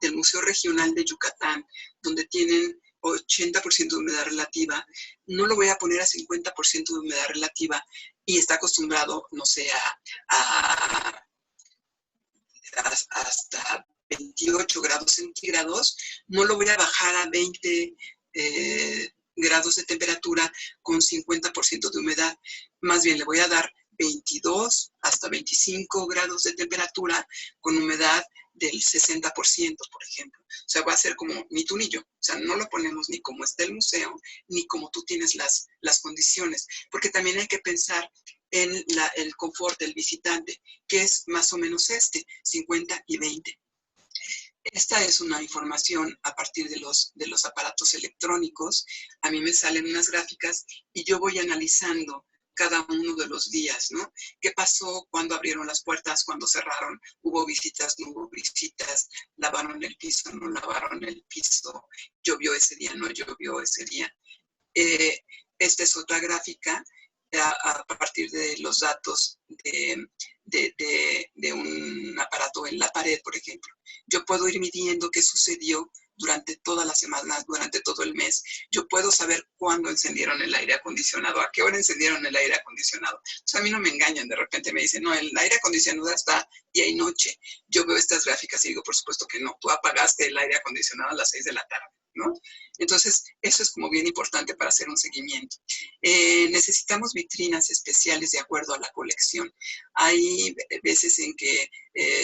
del Museo Regional de Yucatán, donde tienen 80% de humedad relativa, no lo voy a poner a 50% de humedad relativa y está acostumbrado, no sé, hasta 28 grados centígrados, no lo voy a bajar a 20 grados de temperatura con 50% de humedad. Más bien le voy a dar 22 hasta 25 grados de temperatura con humedad del 60%, por ejemplo. O sea, va a ser como ni tú ni yo. O sea, no lo ponemos ni como está el museo, ni como tú tienes las condiciones. Porque también hay que pensar en el confort del visitante, que es más o menos 50 y 20. Esta es una información a partir de los aparatos electrónicos. A mí me salen unas gráficas y yo voy analizando cada uno de los días, ¿no? ¿Qué pasó? ¿Cuándo abrieron las puertas? ¿Cuándo cerraron? ¿Hubo visitas? ¿No hubo visitas? ¿Lavaron el piso? ¿No lavaron el piso? ¿Llovió ese día? ¿No llovió ese día? Esta es otra gráfica a partir de los datos de un aparato en la pared, por ejemplo. Yo puedo ir midiendo qué sucedió durante toda la semana, durante todo el mes. Yo puedo saber cuándo encendieron el aire acondicionado, a qué hora encendieron el aire acondicionado. O sea, a mí no me engañan, de repente me dicen, no, el aire acondicionado está día y noche. Yo veo estas gráficas y digo, por supuesto que no, tú apagaste el aire acondicionado a las 6 de la tarde, ¿no? Entonces, eso es como bien importante para hacer un seguimiento. Necesitamos vitrinas especiales de acuerdo a la colección. Hay veces en que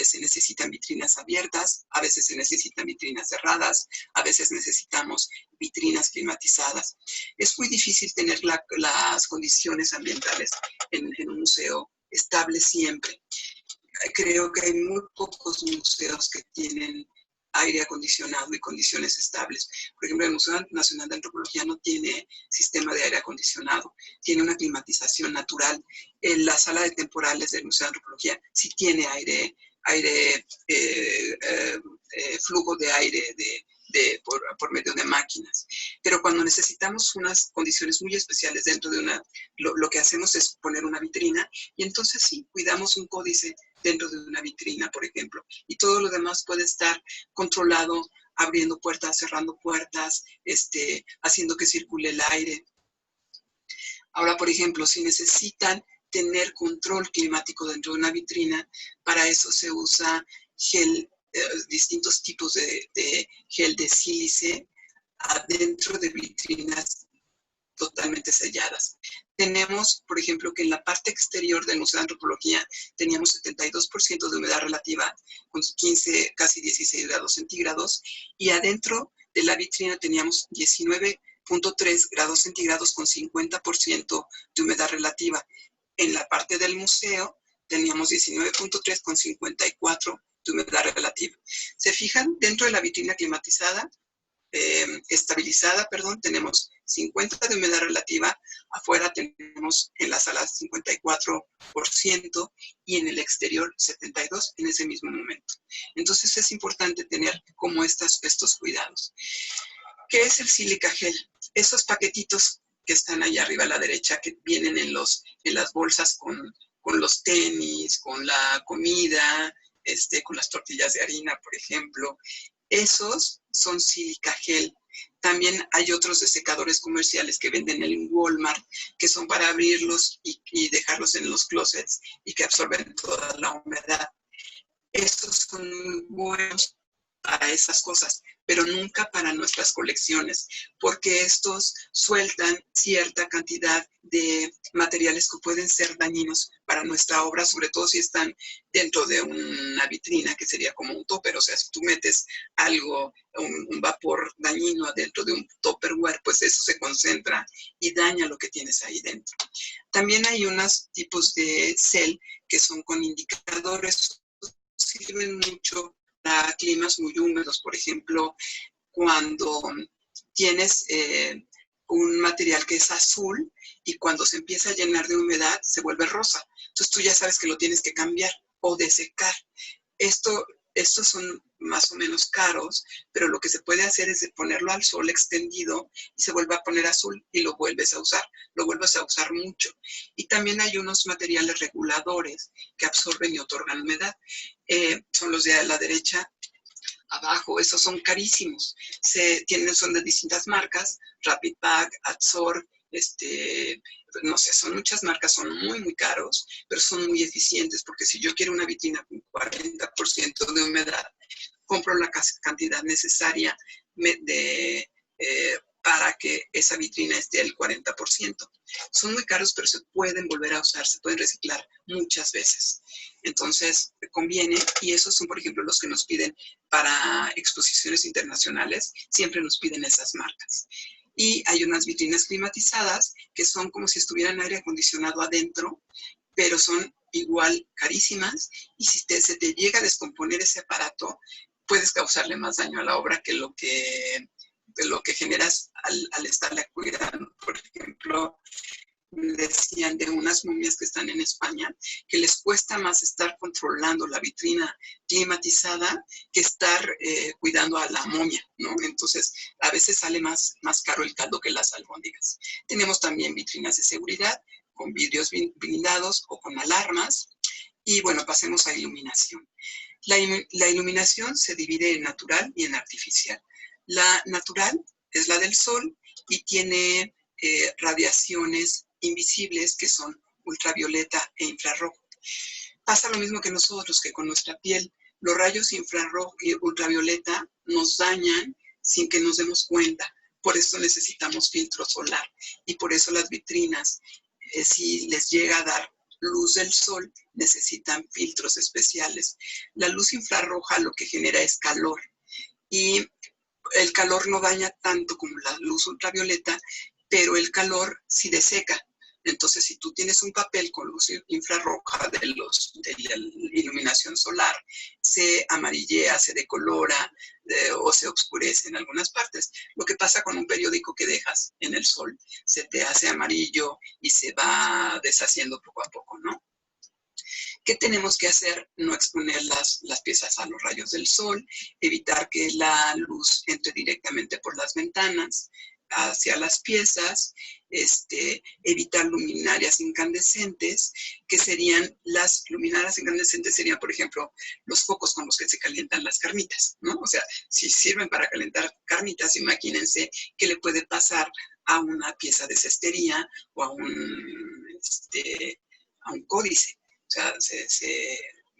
se necesitan vitrinas abiertas, a veces se necesitan vitrinas cerradas, a veces necesitamos vitrinas climatizadas. Es muy difícil tener las condiciones ambientales en un museo estables siempre. Creo que hay muy pocos museos que tienen aire acondicionado y condiciones estables. Por ejemplo, el Museo Nacional de Antropología no tiene sistema de aire acondicionado, tiene una climatización natural. En la sala de temporales del Museo de Antropología sí tiene flujo de aire por medio de máquinas. Pero cuando necesitamos unas condiciones muy especiales dentro de lo que hacemos es poner una vitrina y entonces sí, cuidamos un códice dentro de una vitrina, por ejemplo, y todo lo demás puede estar controlado, abriendo puertas, cerrando puertas, haciendo que circule el aire. Ahora, por ejemplo, si necesitan tener control climático dentro de una vitrina, para eso se usa gel distintos tipos de gel de sílice adentro de vitrinas totalmente selladas. Tenemos, por ejemplo, que en la parte exterior del Museo de Antropología teníamos 72% de humedad relativa, con 15, casi 16 grados centígrados, y adentro de la vitrina teníamos 19.3 grados centígrados con 50% de humedad relativa. En la parte del museo teníamos 19.3 con 54 de humedad relativa. ¿Se fijan? Dentro de la vitrina climatizada, estabilizada, perdón, tenemos 50 de humedad relativa, afuera tenemos en la sala 54% y en el exterior 72% en ese mismo momento. Entonces es importante tener como estos cuidados. ¿Qué es el sílica gel? Esos paquetitos que están allá arriba a la derecha, que vienen en las bolsas con los tenis, con la comida, con las tortillas de harina, por ejemplo. Esos son sílica gel. También hay otros desecadores comerciales que venden en Walmart, que son para abrirlos y dejarlos en los closets y que absorben toda la humedad. Estos son muy buenos para esas cosas, pero nunca para nuestras colecciones, porque estos sueltan cierta cantidad de materiales que pueden ser dañinos para nuestra obra, sobre todo si están dentro de una vitrina, que sería como un topper. O sea, si tú metes algo, un vapor dañino adentro de un tupperware, pues eso se concentra y daña lo que tienes ahí dentro. También hay unos tipos de cel que son con indicadores, sirven mucho para climas muy húmedos. Por ejemplo, cuando tienes un material que es azul y cuando se empieza a llenar de humedad se vuelve rosa. Entonces tú ya sabes que lo tienes que cambiar o desecar. Estos son más o menos caros, pero lo que se puede hacer es ponerlo al sol extendido y se vuelve a poner azul y lo vuelves a usar. Lo vuelves a usar mucho. Y también hay unos materiales reguladores que absorben y otorgan humedad. Son los de la derecha abajo. Esos son carísimos. Son de distintas marcas, Rapid Pack, Adsorb, no sé, son muchas marcas, son muy, muy caros, pero son muy eficientes, porque si yo quiero una vitrina con 40% de humedad, compro la cantidad necesaria para que esa vitrina esté al 40%. Son muy caros, pero se pueden volver a usar, se pueden reciclar muchas veces. Entonces, conviene, y esos son, por ejemplo, los que nos piden para exposiciones internacionales, siempre nos piden esas marcas. Y hay unas vitrinas climatizadas que son como si estuvieran aire acondicionado adentro, pero son igual carísimas, y si se te llega a descomponer ese aparato, puedes causarle más daño a la obra que lo que generas al estarla cuidando. Por ejemplo, decían de unas momias que están en España, que les cuesta más estar controlando la vitrina climatizada que estar cuidando a la momia, ¿no? Entonces, a veces sale más caro el caldo que las albóndigas. Tenemos también vitrinas de seguridad con vidrios blindados o con alarmas. Y bueno, pasemos a iluminación. La iluminación se divide en natural y en artificial. La natural es la del sol y tiene radiaciones invisibles que son ultravioleta e infrarrojo. Pasa lo mismo que nosotros, que con nuestra piel. Los rayos infrarrojo y ultravioleta nos dañan sin que nos demos cuenta. Por eso necesitamos filtro solar y por eso las vitrinas, si les llega a dar luz del sol, necesitan filtros especiales. La luz infrarroja lo que genera es calor y el calor no daña tanto como la luz ultravioleta, pero el calor sí deseca. Entonces, si tú tienes un papel con luz infrarroja de la iluminación solar, se amarillea, se decolora o se oscurece en algunas partes. Lo que pasa con un periódico que dejas en el sol, se te hace amarillo y se va deshaciendo poco a poco, ¿no? ¿Qué tenemos que hacer? No exponer las piezas a los rayos del sol, evitar que la luz entre directamente por las ventanas hacia las piezas, evitar luminarias incandescentes, que serían las luminarias incandescentes, serían, por ejemplo, los focos con los que se calientan las carnitas, ¿no? O sea, si sirven para calentar carnitas, imagínense qué le puede pasar a una pieza de cestería o a un códice. O sea,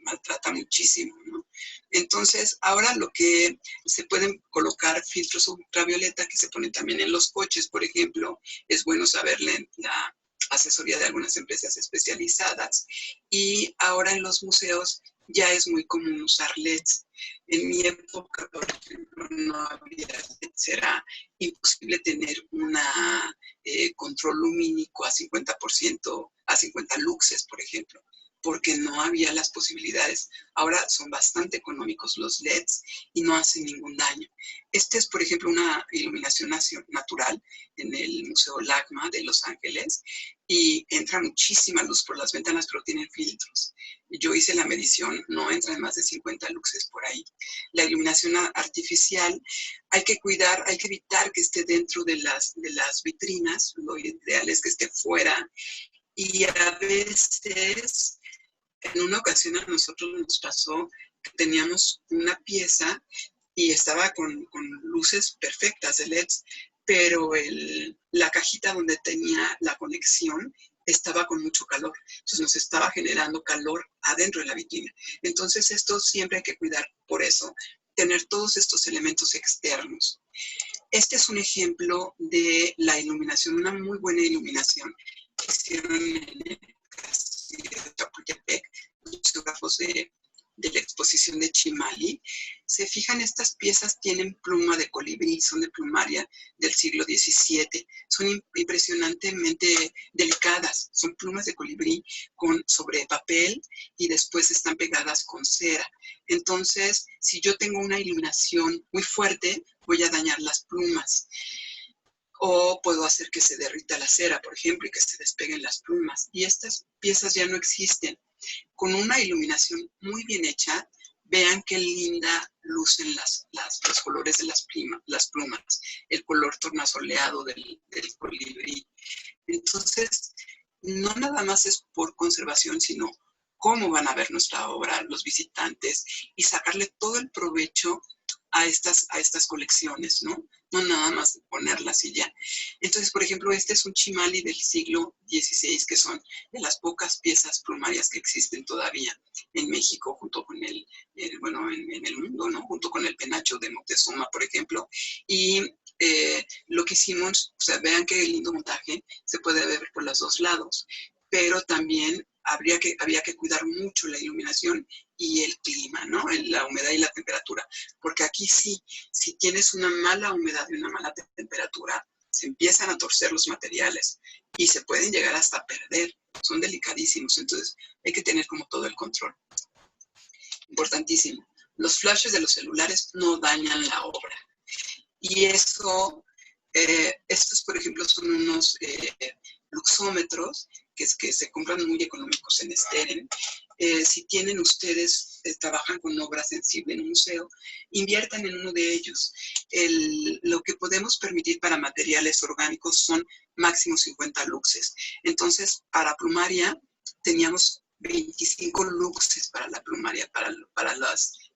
maltrata muchísimo, ¿no? Entonces, ahora lo que se pueden colocar filtros ultravioleta que se ponen también en los coches, por ejemplo, es bueno saberle la asesoría de algunas empresas especializadas. Y ahora en los museos ya es muy común usar LEDs. En mi época, por ejemplo, no había LEDs, era imposible tener una control lumínico a 50%, a 50 luxes, por ejemplo, porque no había las posibilidades. Ahora son bastante económicos los LEDs y no hacen ningún daño. Este es, por ejemplo, una iluminación natural en el Museo LACMA de Los Ángeles y entra muchísima luz por las ventanas, pero tienen filtros. Yo hice la medición, no entran más de 50 luxes por ahí. La iluminación artificial hay que cuidar, hay que evitar que esté dentro de las vitrinas, lo ideal es que esté fuera. Y a veces, en una ocasión a nosotros nos pasó que teníamos una pieza y estaba con luces perfectas de LEDs, pero la cajita donde tenía la conexión estaba con mucho calor. Entonces nos estaba generando calor adentro de la vitrina. Entonces esto siempre hay que cuidar por eso, tener todos estos elementos externos. Este es un ejemplo de la iluminación, una muy buena iluminación que hicieron en el castillo de Chapultepec, los museógrafos de la exposición de Chimali. Se fijan, estas piezas tienen pluma de colibrí, son de plumaria del siglo XVII. Son impresionantemente delicadas, son plumas de colibrí sobre papel y después están pegadas con cera. Entonces, si yo tengo una iluminación muy fuerte, voy a dañar las plumas. O puedo hacer que se derrita la cera, por ejemplo, y que se despeguen las plumas. Y estas piezas ya no existen. Con una iluminación muy bien hecha, vean qué linda lucen los colores de las plumas, el color tornasoleado del colibrí. Entonces, no nada más es por conservación, sino cómo van a ver nuestra obra los visitantes y sacarle todo el provecho a estas colecciones, ¿no? No nada más ponerlas y ya. Entonces, por ejemplo, este es un chimali del siglo XVI, que son de las pocas piezas plumarias que existen todavía en México, junto con en el mundo, ¿no? Junto con el penacho de Moctezuma, por ejemplo. Y lo que hicimos, o sea, vean qué lindo montaje, se puede ver por los dos lados, pero también había que cuidar mucho la iluminación y el clima, ¿no? La humedad y la temperatura, porque aquí sí, si tienes una mala humedad y una mala temperatura, se empiezan a torcer los materiales y se pueden llegar hasta perder, son delicadísimos, entonces hay que tener como todo el control. Importantísimo, los flashes de los celulares no dañan la obra. Y eso, estos por ejemplo son unos luxómetros que se compran muy económicos en Steren. Si tienen ustedes, trabajan con obra sensible en un museo, inviertan en uno de ellos. Lo que podemos permitir para materiales orgánicos son máximo 50 luxes. Entonces, para plumaria teníamos 25 luxes para la plumaria, para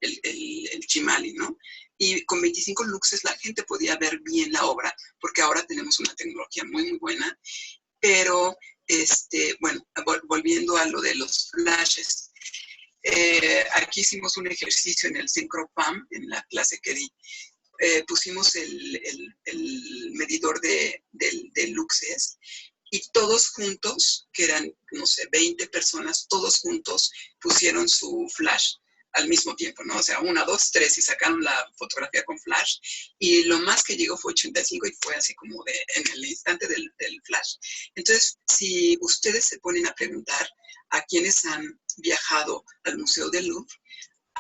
el chimali, ¿no? Y con 25 luxes la gente podía ver bien la obra, porque ahora tenemos una tecnología muy, muy buena. Pero, bueno, volviendo a lo de los flashes, aquí hicimos un ejercicio en el Syncropam, en la clase que di. Pusimos el medidor de luxes y todos juntos, que eran, no sé, 20 personas, todos juntos pusieron su flash al mismo tiempo, ¿no? O sea, 1, 2, 3 y sacaron la fotografía con flash y lo más que llegó fue 85 y fue así como en el instante del flash. Entonces, si ustedes se ponen a preguntar a quienes han viajado al Museo del Louvre,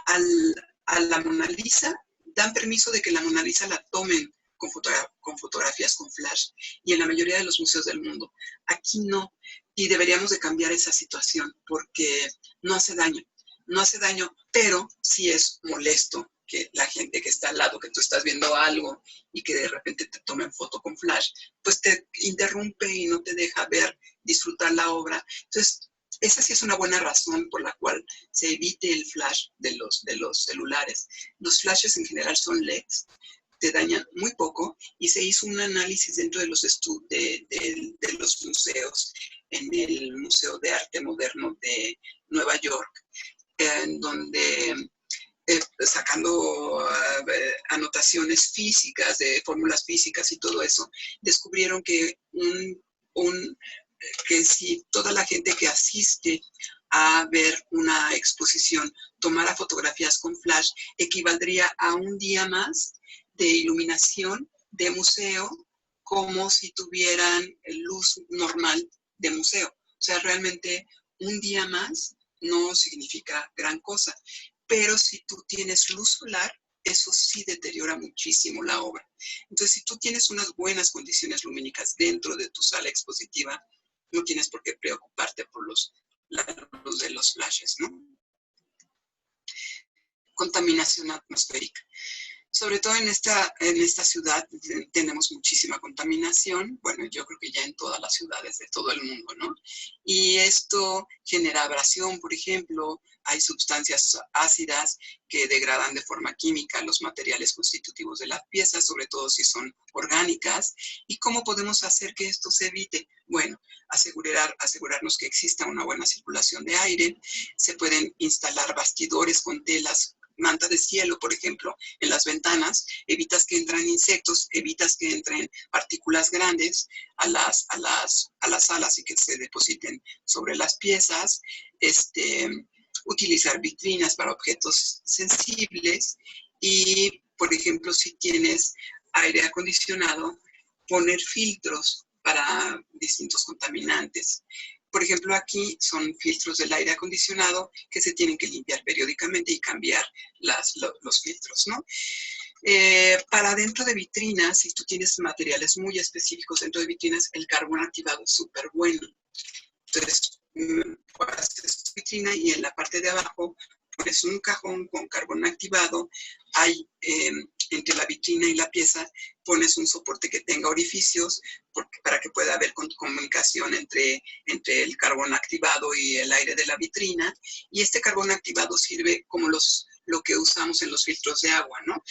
a la Mona Lisa, dan permiso de que la Mona Lisa la tomen con fotografías con flash y en la mayoría de los museos del mundo. Aquí no, y deberíamos de cambiar esa situación porque no hace daño. No hace daño, pero sí es molesto que la gente que está al lado, que tú estás viendo algo y que de repente te tomen foto con flash, pues te interrumpe y no te deja ver, disfrutar la obra. Entonces, esa sí es una buena razón por la cual se evite el flash de los celulares. Los flashes en general son LEDs, te dañan muy poco y se hizo un análisis dentro de los museos, en el Museo de Arte Moderno de Nueva York. en donde sacando anotaciones físicas, de fórmulas físicas y todo eso, descubrieron que que si toda la gente que asiste a ver una exposición tomara fotografías con flash, equivaldría a un día más de iluminación de museo, como si tuvieran luz normal de museo. O sea, realmente un día más no significa gran cosa. Pero si tú tienes luz solar, eso sí deteriora muchísimo la obra. Entonces, si tú tienes unas buenas condiciones lumínicas dentro de tu sala expositiva, no tienes por qué preocuparte por la luz de los flashes, ¿no? Contaminación atmosférica. Sobre todo en esta ciudad tenemos muchísima contaminación, bueno, yo creo que ya en todas las ciudades de todo el mundo, ¿no? Y esto genera abrasión, por ejemplo, hay sustancias ácidas que degradan de forma química los materiales constitutivos de las piezas, sobre todo si son orgánicas. ¿Y cómo podemos hacer que esto se evite? Bueno, asegurarnos que exista una buena circulación de aire, se pueden instalar bastidores con telas, manta de cielo, por ejemplo, en las ventanas, evitas que entren insectos, evitas que entren partículas grandes a las salas y que se depositen sobre las piezas, utilizar vitrinas para objetos sensibles y, por ejemplo, si tienes aire acondicionado, poner filtros para distintos contaminantes. Por ejemplo, aquí son filtros del aire acondicionado que se tienen que limpiar periódicamente y cambiar los filtros, ¿no? Para dentro de vitrinas, si tú tienes materiales muy específicos dentro de vitrinas, el carbón activado es súper bueno. Entonces, haces tu vitrina y en la parte de abajo pones un cajón con carbón activado. Hay entre la vitrina y la pieza pones un soporte que tenga orificios para que pueda haber comunicación entre el carbón activado y el aire de la vitrina. Y este carbón activado sirve como lo que usamos en los filtros de agua, ¿no?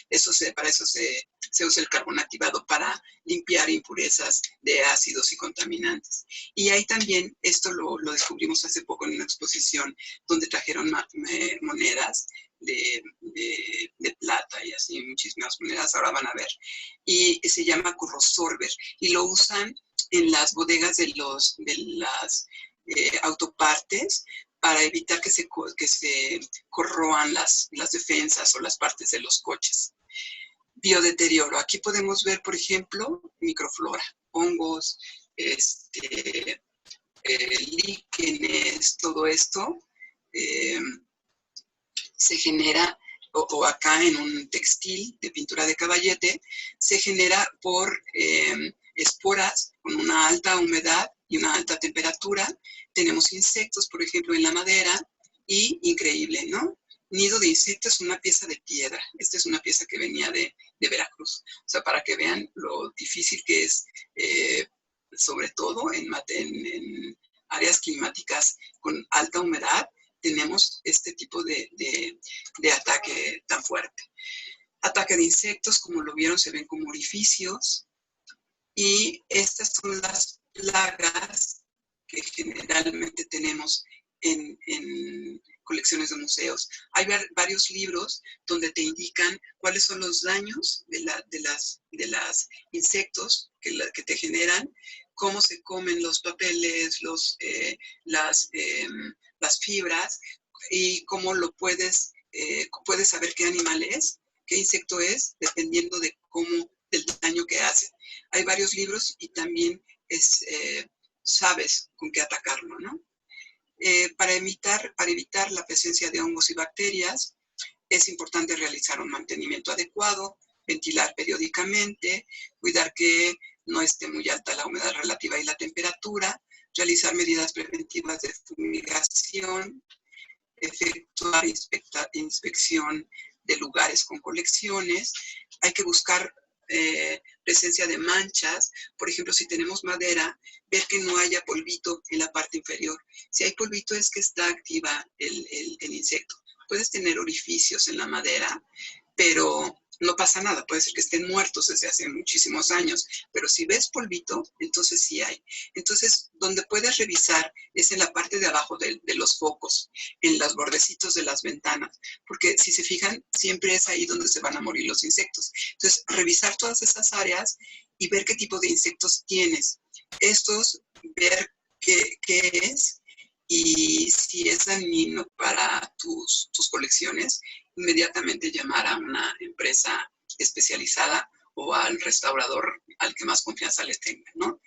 Para eso se usa el carbón activado, para limpiar impurezas de ácidos y contaminantes. Y ahí también, esto lo descubrimos hace poco en una exposición donde trajeron monedas de plata y así, muchísimas monedas, ahora van a ver. Y se llama Currosorber y lo usan en las bodegas de las autopartes para evitar que se corroan las defensas o las partes de los coches. Biodeterioro. Aquí podemos ver, por ejemplo, microflora, hongos, líquenes, todo esto se genera, o acá en un textil de pintura de caballete, se genera por esporas con una alta humedad y una alta temperatura. Tenemos insectos, por ejemplo, en la madera y, increíble, ¿no? Nido de insectos, una pieza de piedra. Esta es una pieza que venía de Veracruz. O sea, para que vean lo difícil que es, sobre todo en áreas climáticas con alta humedad, tenemos este tipo de ataque tan fuerte. Ataque de insectos, como lo vieron, se ven como orificios. Y estas son las plagas que generalmente tenemos en colecciones de museos. Hay varios libros donde te indican cuáles son los daños de las insectos que te generan, cómo se comen los papeles, las fibras, y cómo puedes saber qué animal es, qué insecto es, dependiendo del daño que hace. Hay varios libros y también sabes con qué atacarlo, ¿no? Para evitar la presencia de hongos y bacterias, es importante realizar un mantenimiento adecuado, ventilar periódicamente, cuidar que no esté muy alta la humedad relativa y la temperatura, realizar medidas preventivas de fumigación, efectuar inspección de lugares con colecciones. Hay que buscar presencia de manchas. Por ejemplo, si tenemos madera, ver que no haya polvito en la parte inferior. Si hay polvito es que está activa el insecto. Puedes tener orificios en la madera, pero no pasa nada, puede ser que estén muertos desde hace muchísimos años, pero si ves polvito, entonces sí hay. Entonces, donde puedes revisar es en la parte de abajo de los focos, en los bordecitos de las ventanas, porque si se fijan, siempre es ahí donde se van a morir los insectos. Entonces, revisar todas esas áreas y ver qué tipo de insectos tienes. Estos, ver qué es y si es dañino para tus colecciones, inmediatamente llamar a una empresa especializada o al restaurador al que más confianza le tenga, ¿no?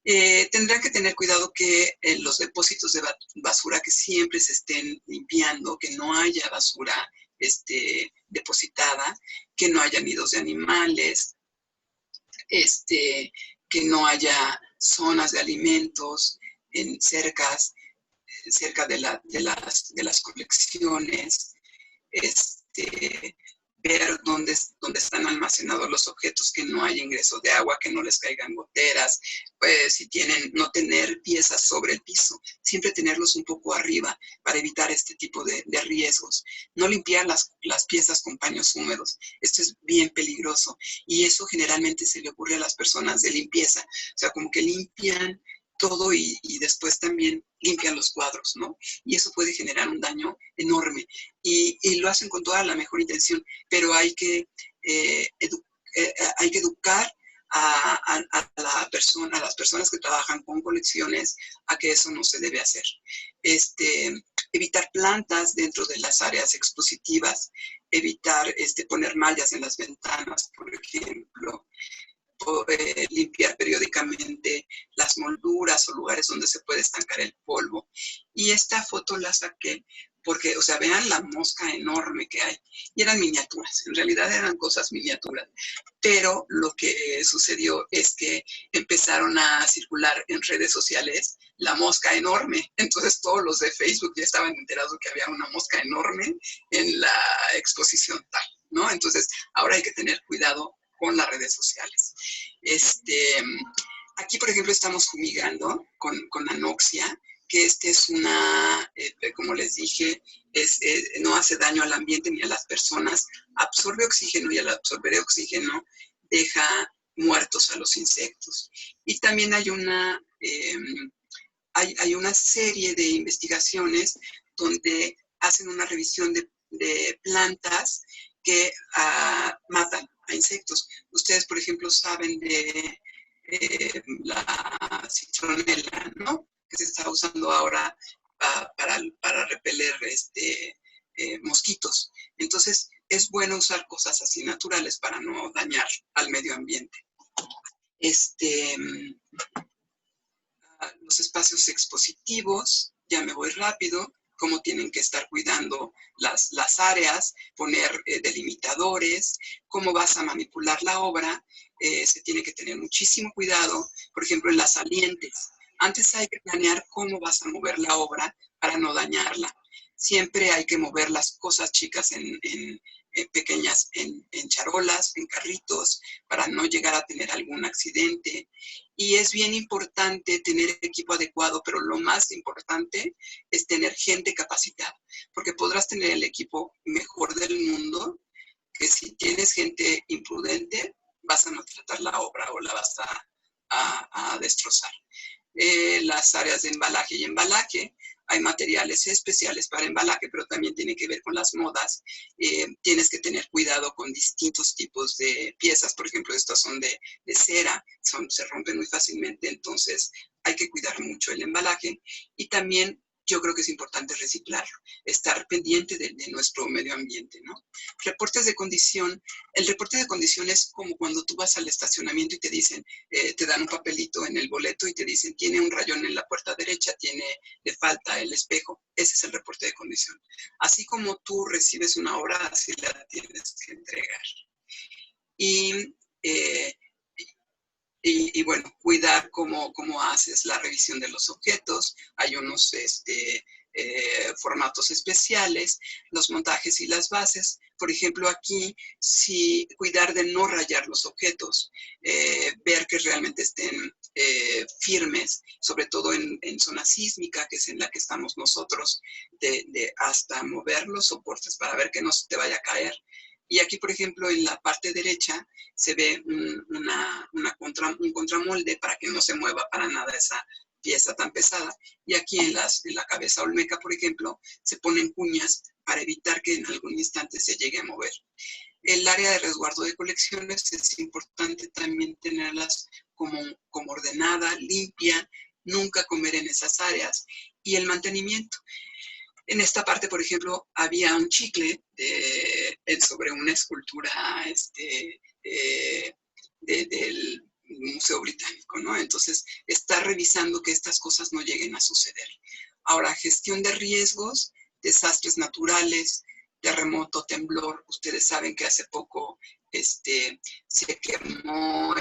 Tendrán que tener cuidado que los depósitos de basura que siempre se estén limpiando, que no haya basura depositada, que no haya nidos de animales, que no haya zonas de alimentos cerca de las colecciones, ver dónde están almacenados los objetos, que no haya ingreso de agua, que no les caigan goteras, pues si no tener piezas sobre el piso, siempre tenerlos un poco arriba para evitar este tipo de riesgos. No limpiar las piezas con paños húmedos, esto es bien peligroso y eso generalmente se le ocurre a las personas de limpieza, o sea, como que limpian todo y después también limpian los cuadros, ¿no? Y eso puede generar un daño enorme. Y lo hacen con toda la mejor intención, pero hay que educar a las personas que trabajan con colecciones a que eso no se debe hacer. Evitar plantas dentro de las áreas expositivas, evitar poner mallas en las ventanas, por ejemplo, limpiar periódicamente las molduras o lugares donde se puede estancar el polvo. Y esta foto la saqué porque, o sea, vean la mosca enorme que hay. Y eran miniaturas, en realidad eran cosas miniaturas. Pero lo que sucedió es que empezaron a circular en redes sociales la mosca enorme. Entonces todos los de Facebook ya estaban enterados que había una mosca enorme en la exposición tal, ¿no? Entonces ahora hay que tener cuidado con las redes sociales. Aquí, por ejemplo, estamos fumigando con anoxia, que es una, como les dije, no hace daño al ambiente ni a las personas, absorbe oxígeno y al absorber oxígeno deja muertos a los insectos. Y también hay una serie de investigaciones donde hacen una revisión de plantas que matan a insectos. Ustedes, por ejemplo, saben de la citronela, ¿no? Que se está usando ahora para repeler mosquitos. Entonces, es bueno usar cosas así naturales para no dañar al medio ambiente. Los espacios expositivos, ya me voy rápido, cómo tienen que estar cuidando las áreas, poner delimitadores, cómo vas a manipular la obra, se tiene que tener muchísimo cuidado, por ejemplo, en las salientes. Antes hay que planear cómo vas a mover la obra para no dañarla. Siempre hay que mover las cosas chicas pequeñas en charolas, en carritos, para no llegar a tener algún accidente. Y es bien importante tener equipo adecuado, pero lo más importante es tener gente capacitada, porque podrás tener el equipo mejor del mundo, que si tienes gente imprudente, vas a maltratar la obra o la vas a destrozar. Las áreas de embalaje y embalaje, hay materiales especiales para embalaje, pero también tiene que ver con las modas. Tienes que tener cuidado con distintos tipos de piezas. Por ejemplo, estas son de cera, se rompen muy fácilmente, entonces hay que cuidar mucho el embalaje. Y también yo creo que es importante reciclarlo, estar pendiente de nuestro medio ambiente, ¿no? Reportes de condición. El reporte de condición es como cuando tú vas al estacionamiento y te dicen, te dan un papelito en el boleto y te dicen, tiene un rayón en la puerta derecha, le falta el espejo. Ese es el reporte de condición. Así como tú recibes una obra, así la tienes que entregar. Y bueno, cuidar cómo haces la revisión de los objetos. Hay unos formatos especiales, los montajes y las bases. Por ejemplo, aquí, cuidar de no rayar los objetos, ver que realmente estén firmes, sobre todo en zona sísmica, que es en la que estamos nosotros, hasta mover los soportes para ver que no se te vaya a caer. Y aquí, por ejemplo, en la parte derecha se ve un contramolde para que no se mueva para nada esa pieza tan pesada. Y aquí en la cabeza olmeca, por ejemplo, se ponen cuñas para evitar que en algún instante se llegue a mover. El área de resguardo de colecciones es importante también tenerlas como ordenada, limpia, nunca comer en esas áreas. Y el mantenimiento. En esta parte, por ejemplo, había un chicle sobre una escultura del Museo Británico, ¿no? Entonces, está revisando que estas cosas no lleguen a suceder. Ahora, gestión de riesgos, desastres naturales, terremoto, temblor. Ustedes saben que hace poco se quemó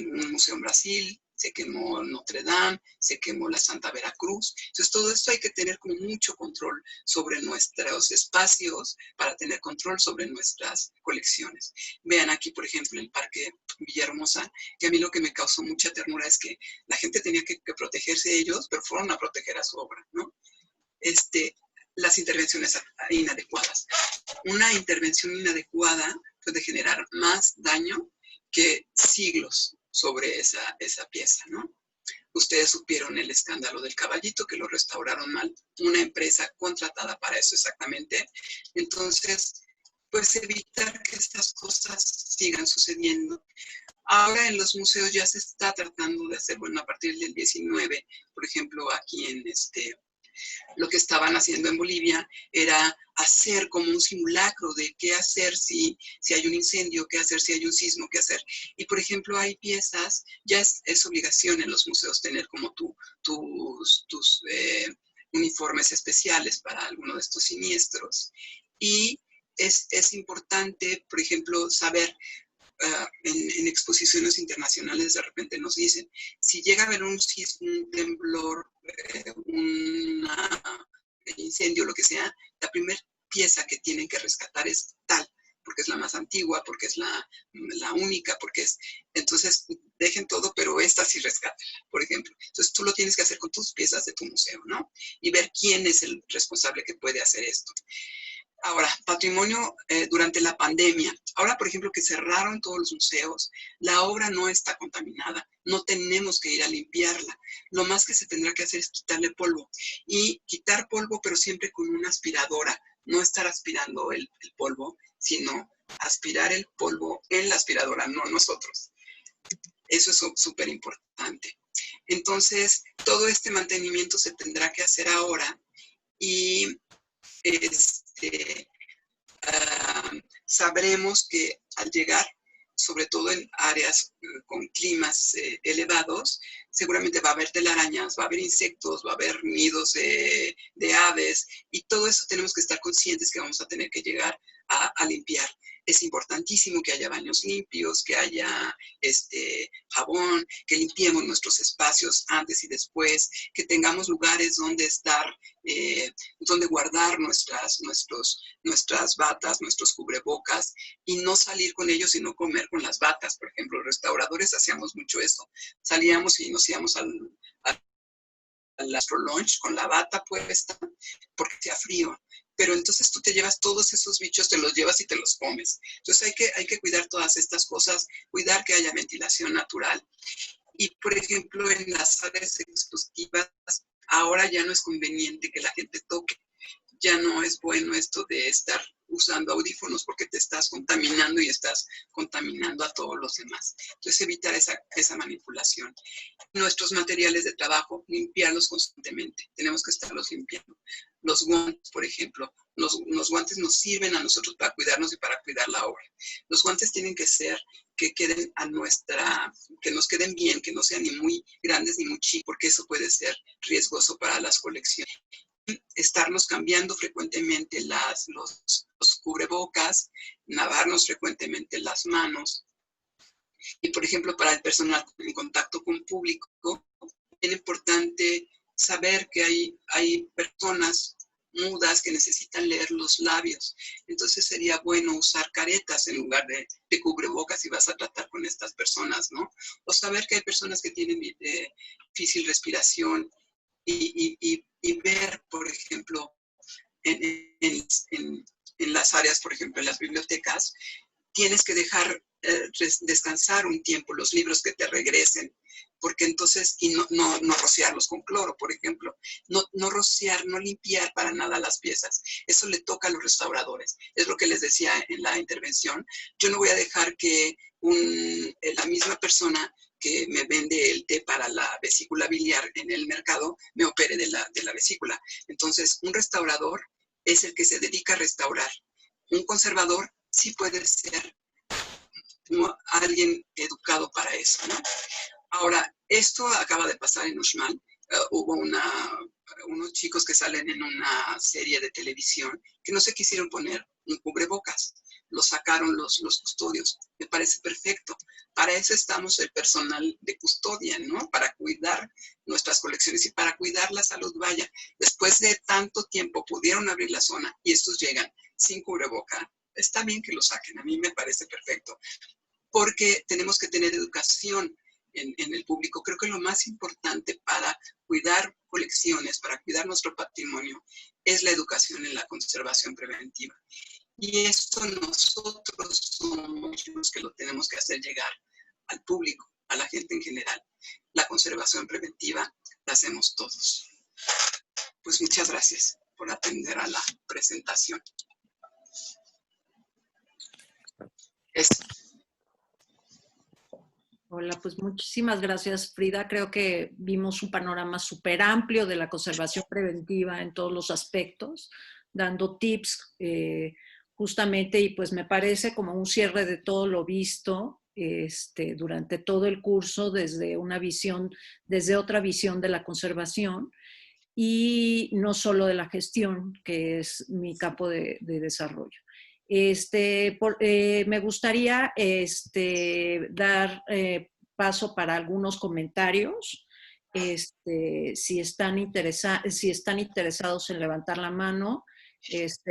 un museo en Brasil, se quemó Notre Dame, se quemó la Santa Veracruz. Entonces, todo esto hay que tener como mucho control sobre nuestros espacios para tener control sobre nuestras colecciones. Vean aquí, por ejemplo, el Parque Villahermosa, que a mí lo que me causó mucha ternura es que la gente tenía que protegerse de ellos, pero fueron a proteger a su obra, ¿no? Las intervenciones inadecuadas. Una intervención inadecuada puede generar más daño que siglos sobre esa pieza, ¿no? Ustedes supieron el escándalo del caballito, que lo restauraron mal, una empresa contratada para eso exactamente. Entonces, pues evitar que estas cosas sigan sucediendo. Ahora en los museos ya se está tratando de hacer, bueno, a partir del 19, por ejemplo, aquí en lo que estaban haciendo en Bolivia era hacer como un simulacro de qué hacer si hay un incendio, qué hacer si hay un sismo, qué hacer. Y, por ejemplo, hay piezas, ya es obligación en los museos tener como tus uniformes especiales para alguno de estos siniestros. Y es importante, por ejemplo, saber, en exposiciones internacionales de repente nos dicen, si llega a haber un sismo, un temblor, un incendio, lo que sea, la primera pieza que tienen que rescatar es tal, porque es la más antigua, porque es la única, porque es... Entonces, dejen todo, pero esta sí rescátela, por ejemplo. Entonces, tú lo tienes que hacer con tus piezas de tu museo, ¿no? Y ver quién es el responsable que puede hacer esto. Ahora, patrimonio durante la pandemia. Ahora, por ejemplo, que cerraron todos los museos, la obra no está contaminada, no tenemos que ir a limpiarla. Lo más que se tendrá que hacer es quitarle polvo. Y quitar polvo, pero siempre con una aspiradora. No estar aspirando el polvo, sino aspirar el polvo en la aspiradora, no nosotros. Eso es súper importante. Entonces, todo este mantenimiento se tendrá que hacer ahora y sabremos que al llegar, sobre todo en áreas con climas elevados, seguramente va a haber telarañas, va a haber insectos, va a haber nidos de aves, y todo eso tenemos que estar conscientes que vamos a tener que llegar a limpiar. Es importantísimo que haya baños limpios, que haya jabón, que limpiemos nuestros espacios antes y después, que tengamos lugares donde estar, donde guardar nuestras batas, nuestros cubrebocas, y no salir con ellos y no comer con las batas. Por ejemplo, los restauradores hacíamos mucho eso. Salíamos y nos íbamos al nuestro lunch con la bata puesta porque hacía frío. Pero entonces tú te llevas todos esos bichos, te los llevas y te los comes. Entonces hay que cuidar todas estas cosas, cuidar que haya ventilación natural. Y, por ejemplo, en las áreas expositivas, ahora ya no es conveniente que la gente toque. Ya no es bueno esto de estar usando audífonos porque te estás contaminando y estás contaminando a todos los demás. Entonces, evitar esa manipulación. Nuestros materiales de trabajo, limpiarlos constantemente. Tenemos que estarlos limpiando. Los guantes, por ejemplo. Los guantes nos sirven a nosotros para cuidarnos y para cuidar la obra. Los guantes tienen que ser que queden que nos queden bien, que no sean ni muy grandes ni muy chicos, porque eso puede ser riesgoso para las colecciones. Estarnos cambiando frecuentemente los cubrebocas, lavarnos frecuentemente las manos. Y, por ejemplo, para el personal en contacto con público, es importante saber que hay personas mudas que necesitan leer los labios. Entonces sería bueno usar caretas en lugar de cubrebocas si vas a tratar con estas personas, ¿no? O saber que hay personas que tienen difícil respiración y ver, por ejemplo, en las áreas, por ejemplo, en las bibliotecas, tienes que dejar descansar un tiempo los libros que te regresen, porque entonces, y no rociarlos con cloro, por ejemplo, no rociar, no limpiar para nada las piezas. Eso le toca a los restauradores. Es lo que les decía en la intervención. Yo no voy a dejar que la misma persona que me vende el té para la vesícula biliar en el mercado me opere de la vesícula. Entonces, un restaurador es el que se dedica a restaurar. Un conservador sí puede ser alguien educado para eso, ¿no? Ahora, esto acaba de pasar en Uxmal. Hubo unos chicos que salen en una serie de televisión que no se quisieron poner un cubrebocas. Lo sacaron los custodios. Me parece perfecto. Para eso estamos el personal de custodia, ¿no? Para cuidar nuestras colecciones y para cuidar la salud. Vaya, después de tanto tiempo pudieron abrir la zona y estos llegan sin cubreboca. Está bien que lo saquen. A mí me parece perfecto. Porque tenemos que tener educación en el público. Creo que lo más importante para cuidar colecciones, para cuidar nuestro patrimonio, es la educación en la conservación preventiva. Y esto nosotros somos los que lo tenemos que hacer llegar al público, a la gente en general. La conservación preventiva la hacemos todos. Pues muchas gracias por atender a la presentación. Eso. Hola, pues muchísimas gracias, Frida. Creo que vimos un panorama súper amplio de la conservación preventiva en todos los aspectos, dando tips justamente, y pues me parece como un cierre de todo lo visto durante todo el curso desde otra visión de la conservación y no solo de la gestión, que es mi campo de desarrollo. Me gustaría dar paso para algunos comentarios. Si están interesados en levantar la mano,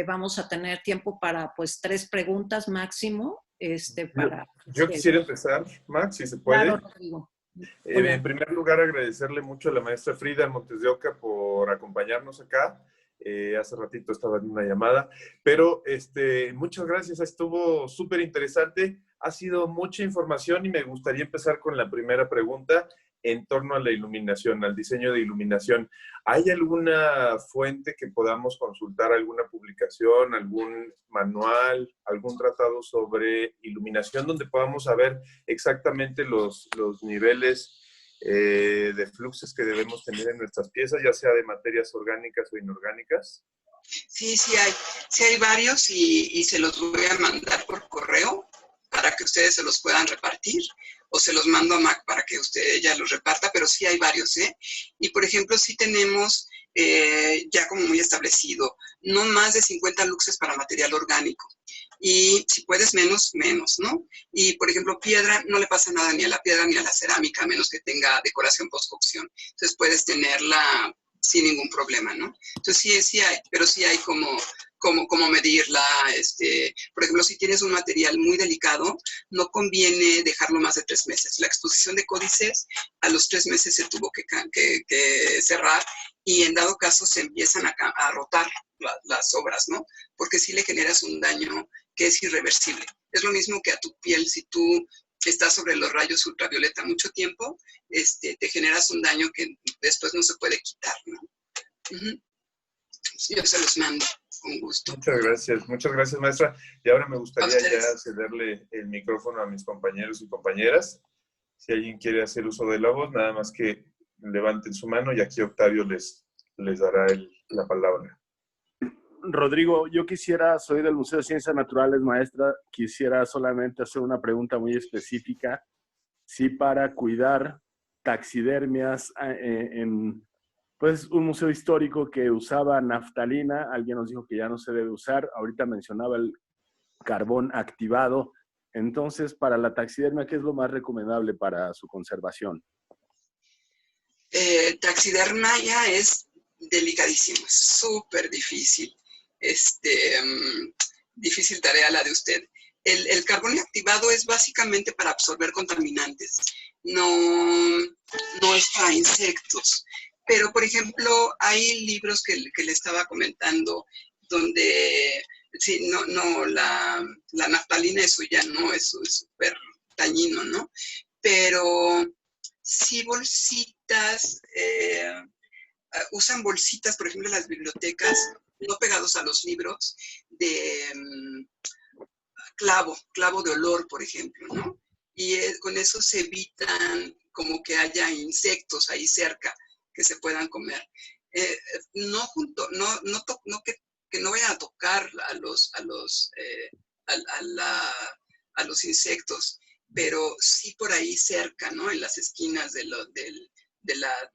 vamos a tener tiempo para pues 3 preguntas máximo. Yo quisiera empezar, Max, si se puede. Claro, Rodrigo. En primer lugar, agradecerle mucho a la maestra Frida Montes de Oca por acompañarnos acá. Hace ratito estaba en una llamada, pero muchas gracias, estuvo súper interesante, ha sido mucha información y me gustaría empezar con la primera pregunta en torno a la iluminación, al diseño de iluminación. ¿Hay alguna fuente que podamos consultar, alguna publicación, algún manual, algún tratado sobre iluminación donde podamos saber exactamente los niveles de fluxos que debemos tener en nuestras piezas, ya sea de materias orgánicas o inorgánicas? Sí hay varios y se los voy a mandar por correo para que ustedes se los puedan repartir, o se los mando a Mac para que usted ya los reparta, pero sí hay varios, ¿eh? Y por ejemplo, sí tenemos ya como muy establecido, no más de 50 luxes para material orgánico. Y si puedes menos, ¿no? Y, por ejemplo, piedra, no le pasa nada ni a la piedra ni a la cerámica, a menos que tenga decoración postcocción. Entonces, puedes tenerla sin ningún problema, ¿no? Entonces, sí hay, pero sí hay como medirla. Por ejemplo, si tienes un material muy delicado, no conviene dejarlo más de 3 meses. La exposición de códices, a los 3 meses se tuvo que cerrar y en dado caso se empiezan a rotar las obras, ¿no? Porque sí le generas un daño que es irreversible. Es lo mismo que a tu piel. Si tú estás sobre los rayos ultravioleta mucho tiempo, te generas un daño que después no se puede quitar, ¿no? Yo se los mando, con gusto. Muchas gracias, maestra. Y ahora me gustaría ya cederle el micrófono a mis compañeros y compañeras. Si alguien quiere hacer uso de la voz, nada más que levanten su mano y aquí Octavio les dará la palabra. Rodrigo, yo soy del Museo de Ciencias Naturales, maestra, quisiera solamente hacer una pregunta muy específica. Si para cuidar taxidermias en pues, un museo histórico que usaba naftalina, alguien nos dijo que ya no se debe usar, ahorita mencionaba el carbón activado. Entonces, para la taxidermia, ¿qué es lo más recomendable para su conservación? Taxidermia es delicadísimo, es súper difícil. Difícil tarea la de usted. El carbón activado es básicamente para absorber contaminantes, no es para insectos. Pero, por ejemplo, hay libros que le estaba comentando donde, sí, la naftalina, eso ya no, eso es súper dañino, ¿no? Pero sí bolsitas, usan bolsitas, por ejemplo, en las bibliotecas, no pegados a los libros, de clavo de olor, por ejemplo, ¿no? Y con eso se evitan como que haya insectos ahí cerca que se puedan comer. No junto, que no vayan a tocar a los insectos, pero sí por ahí cerca, ¿no? En las esquinas de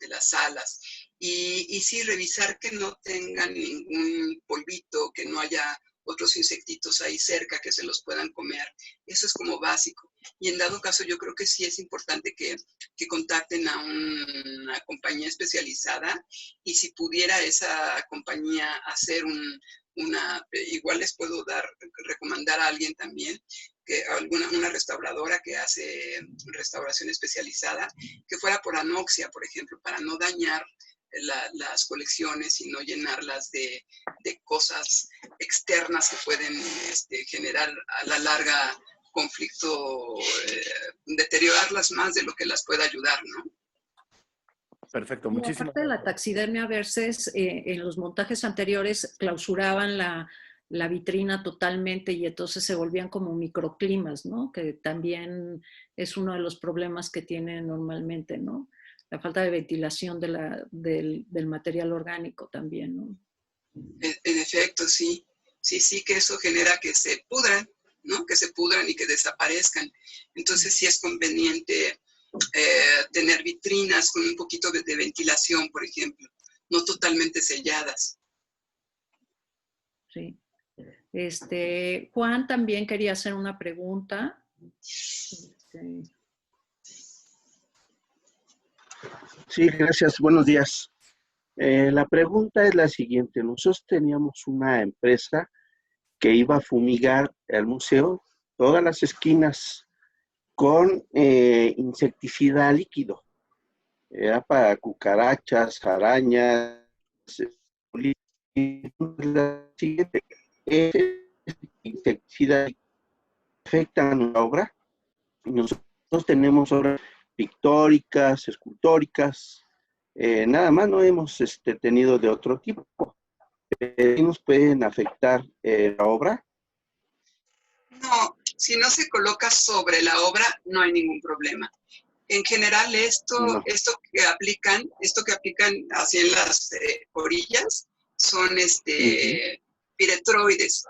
las salas. Y sí, revisar que no tengan ningún polvito, que no haya otros insectitos ahí cerca que se los puedan comer. Eso es como básico. Y en dado caso, yo creo que sí es importante que contacten a una compañía especializada, y si pudiera esa compañía hacer igual les puedo recomendar a alguien también, una restauradora que hace restauración especializada, que fuera por anoxia, por ejemplo, para no dañar las colecciones y no llenarlas de cosas externas que pueden generar a la larga conflicto, deteriorarlas más de lo que las pueda ayudar, ¿no? Perfecto, Y muchísimas aparte de la taxidermia, a veces en los montajes anteriores clausuraban la vitrina totalmente y entonces se volvían como microclimas, ¿no? Que también es uno de los problemas que tienen normalmente, ¿no? La falta de ventilación del material orgánico también, ¿no? En efecto, sí. Sí, que eso genera que se pudran, ¿no? Que se pudran y que desaparezcan. Entonces sí es conveniente tener vitrinas con un poquito de ventilación, por ejemplo, no totalmente selladas. Sí. Juan también quería hacer una pregunta. Sí, gracias. Buenos días. La pregunta es la siguiente. Nosotros teníamos una empresa que iba a fumigar el museo, todas las esquinas, con insecticida líquido. Era para cucarachas, arañas, la siguiente. ¿Ese insecticida afecta a la obra? Nosotros tenemos obras pictóricas, escultóricas, nada más no hemos tenido de otro tipo. ¿Nos pueden afectar la obra? No, si no se coloca sobre la obra, no hay ningún problema. En general, No. esto que aplican así en las orillas, son piretroides,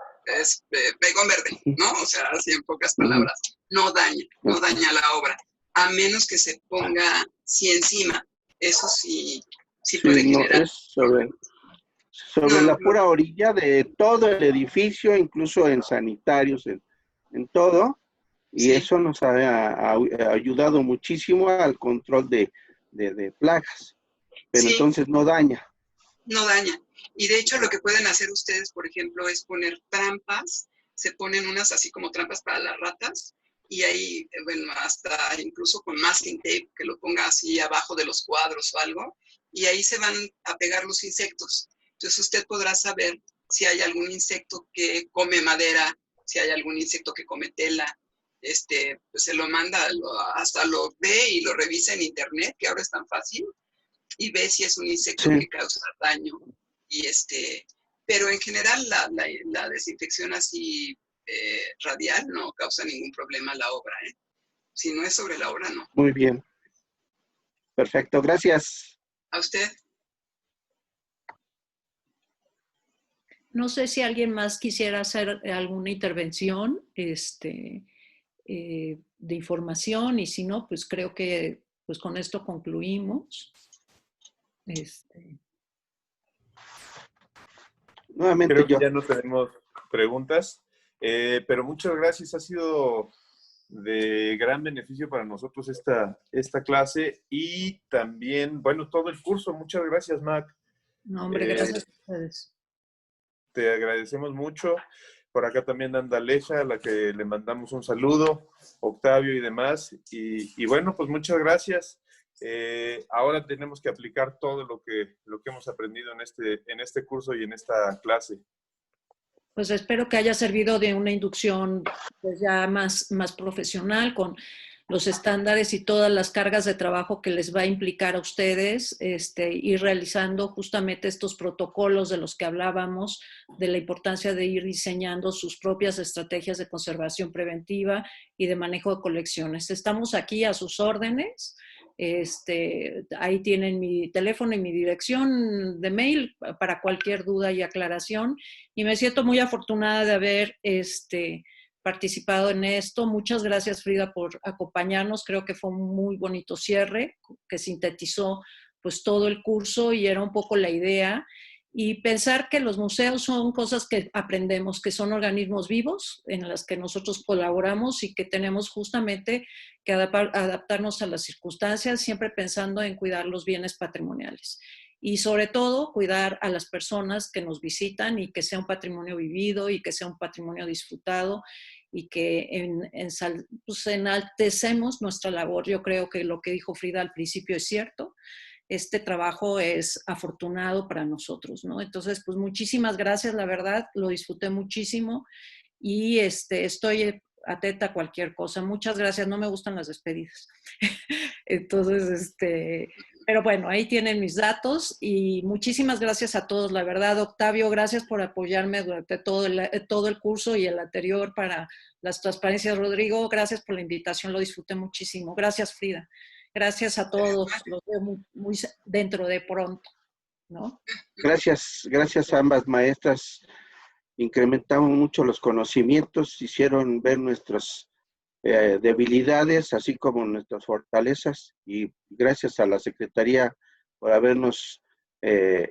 pegón verde, ¿no? O sea, así en pocas palabras, no daña la obra, a menos que se ponga sí encima. Eso sí puede generar. No, es sobre la pura orilla de todo el edificio, incluso en sanitarios, en todo, y eso nos ha ayudado muchísimo al control de plagas, pero entonces no daña. No daña. Y de hecho lo que pueden hacer ustedes, por ejemplo, es poner trampas. Se ponen unas así como trampas para las ratas, y ahí, bueno, hasta incluso con masking tape, que lo ponga así abajo de los cuadros o algo, y ahí se van a pegar los insectos. Entonces usted podrá saber si hay algún insecto que come madera, si hay algún insecto que come tela. Pues se lo manda, hasta lo ve y lo revisa en internet, que ahora es tan fácil, y ve si es un insecto que causa daño. Pero en general la desinfección así radial no causa ningún problema a la obra, ¿eh? Si no es sobre la obra, no. Muy bien. Perfecto, gracias. ¿A usted? No sé si alguien más quisiera hacer alguna intervención de información, y si no, pues creo que pues con esto concluimos. Nuevamente creo que ya no tenemos preguntas, pero muchas gracias. Ha sido de gran beneficio para nosotros esta clase y también, bueno, todo el curso. Muchas gracias, Mac. No, hombre, gracias a ustedes. Te agradecemos mucho. Por acá también anda Aleja, a la que le mandamos un saludo, Octavio y demás. Y bueno, pues muchas gracias. Ahora tenemos que aplicar todo lo que hemos aprendido en este curso y en esta clase. Pues espero que haya servido de una inducción pues ya más profesional, con los estándares y todas las cargas de trabajo que les va a implicar a ustedes, ir realizando justamente estos protocolos de los que hablábamos, de la importancia de ir diseñando sus propias estrategias de conservación preventiva y de manejo de colecciones. Estamos aquí a sus órdenes. Ahí tienen mi teléfono y mi dirección de mail para cualquier duda y aclaración. Y me siento muy afortunada de haber participado en esto. Muchas gracias, Frida, por acompañarnos. Creo que fue un muy bonito cierre que sintetizó pues todo el curso y era un poco la idea. Y pensar que los museos son cosas que aprendemos, que son organismos vivos en las que nosotros colaboramos y que tenemos justamente que adaptarnos a las circunstancias, siempre pensando en cuidar los bienes patrimoniales. Y sobre todo, cuidar a las personas que nos visitan y que sea un patrimonio vivido y que sea un patrimonio disfrutado y que pues enaltecemos nuestra labor. Yo creo que lo que dijo Frida al principio es cierto. Este trabajo es afortunado para nosotros, ¿no? Entonces, pues muchísimas gracias, la verdad, lo disfruté muchísimo y estoy atenta a cualquier cosa. Muchas gracias, no me gustan las despedidas. Entonces, pero bueno, ahí tienen mis datos y muchísimas gracias a todos, la verdad. Octavio, gracias por apoyarme durante todo el curso y el anterior para las transparencias. Rodrigo, gracias por la invitación, lo disfruté muchísimo. Gracias, Frida. Gracias a todos, los veo muy dentro de pronto, ¿no? Gracias a ambas maestras. Incrementamos mucho los conocimientos, hicieron ver nuestras debilidades, así como nuestras fortalezas, y gracias a la Secretaría por habernos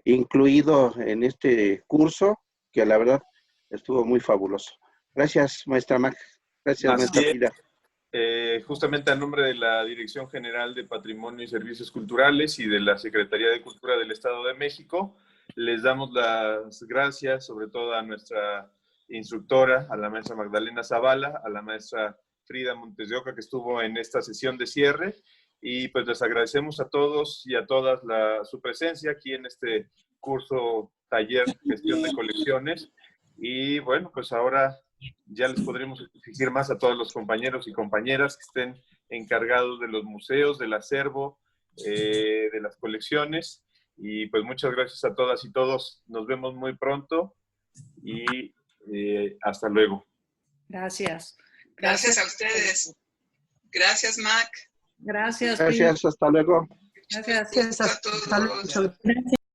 incluido en este curso, que la verdad estuvo muy fabuloso. Gracias, maestra Mac. Gracias, maestra Frida. Justamente a nombre de la Dirección General de Patrimonio y Servicios Culturales y de la Secretaría de Cultura del Estado de México, les damos las gracias, sobre todo a nuestra instructora, a la maestra Magdalena Zavala, a la maestra Frida Montes de Oca, que estuvo en esta sesión de cierre, y pues les agradecemos a todos y a todas su presencia aquí en este curso taller Gestión de Colecciones. Y bueno, pues ahora ya les podremos exigir más a todos los compañeros y compañeras que estén encargados de los museos, del acervo, de las colecciones. Y pues muchas gracias a todas y todos. Nos vemos muy pronto y hasta luego. Gracias. Gracias a ustedes. Gracias, Mac. Gracias. Gracias, hasta luego. Gracias. A todos. Gracias.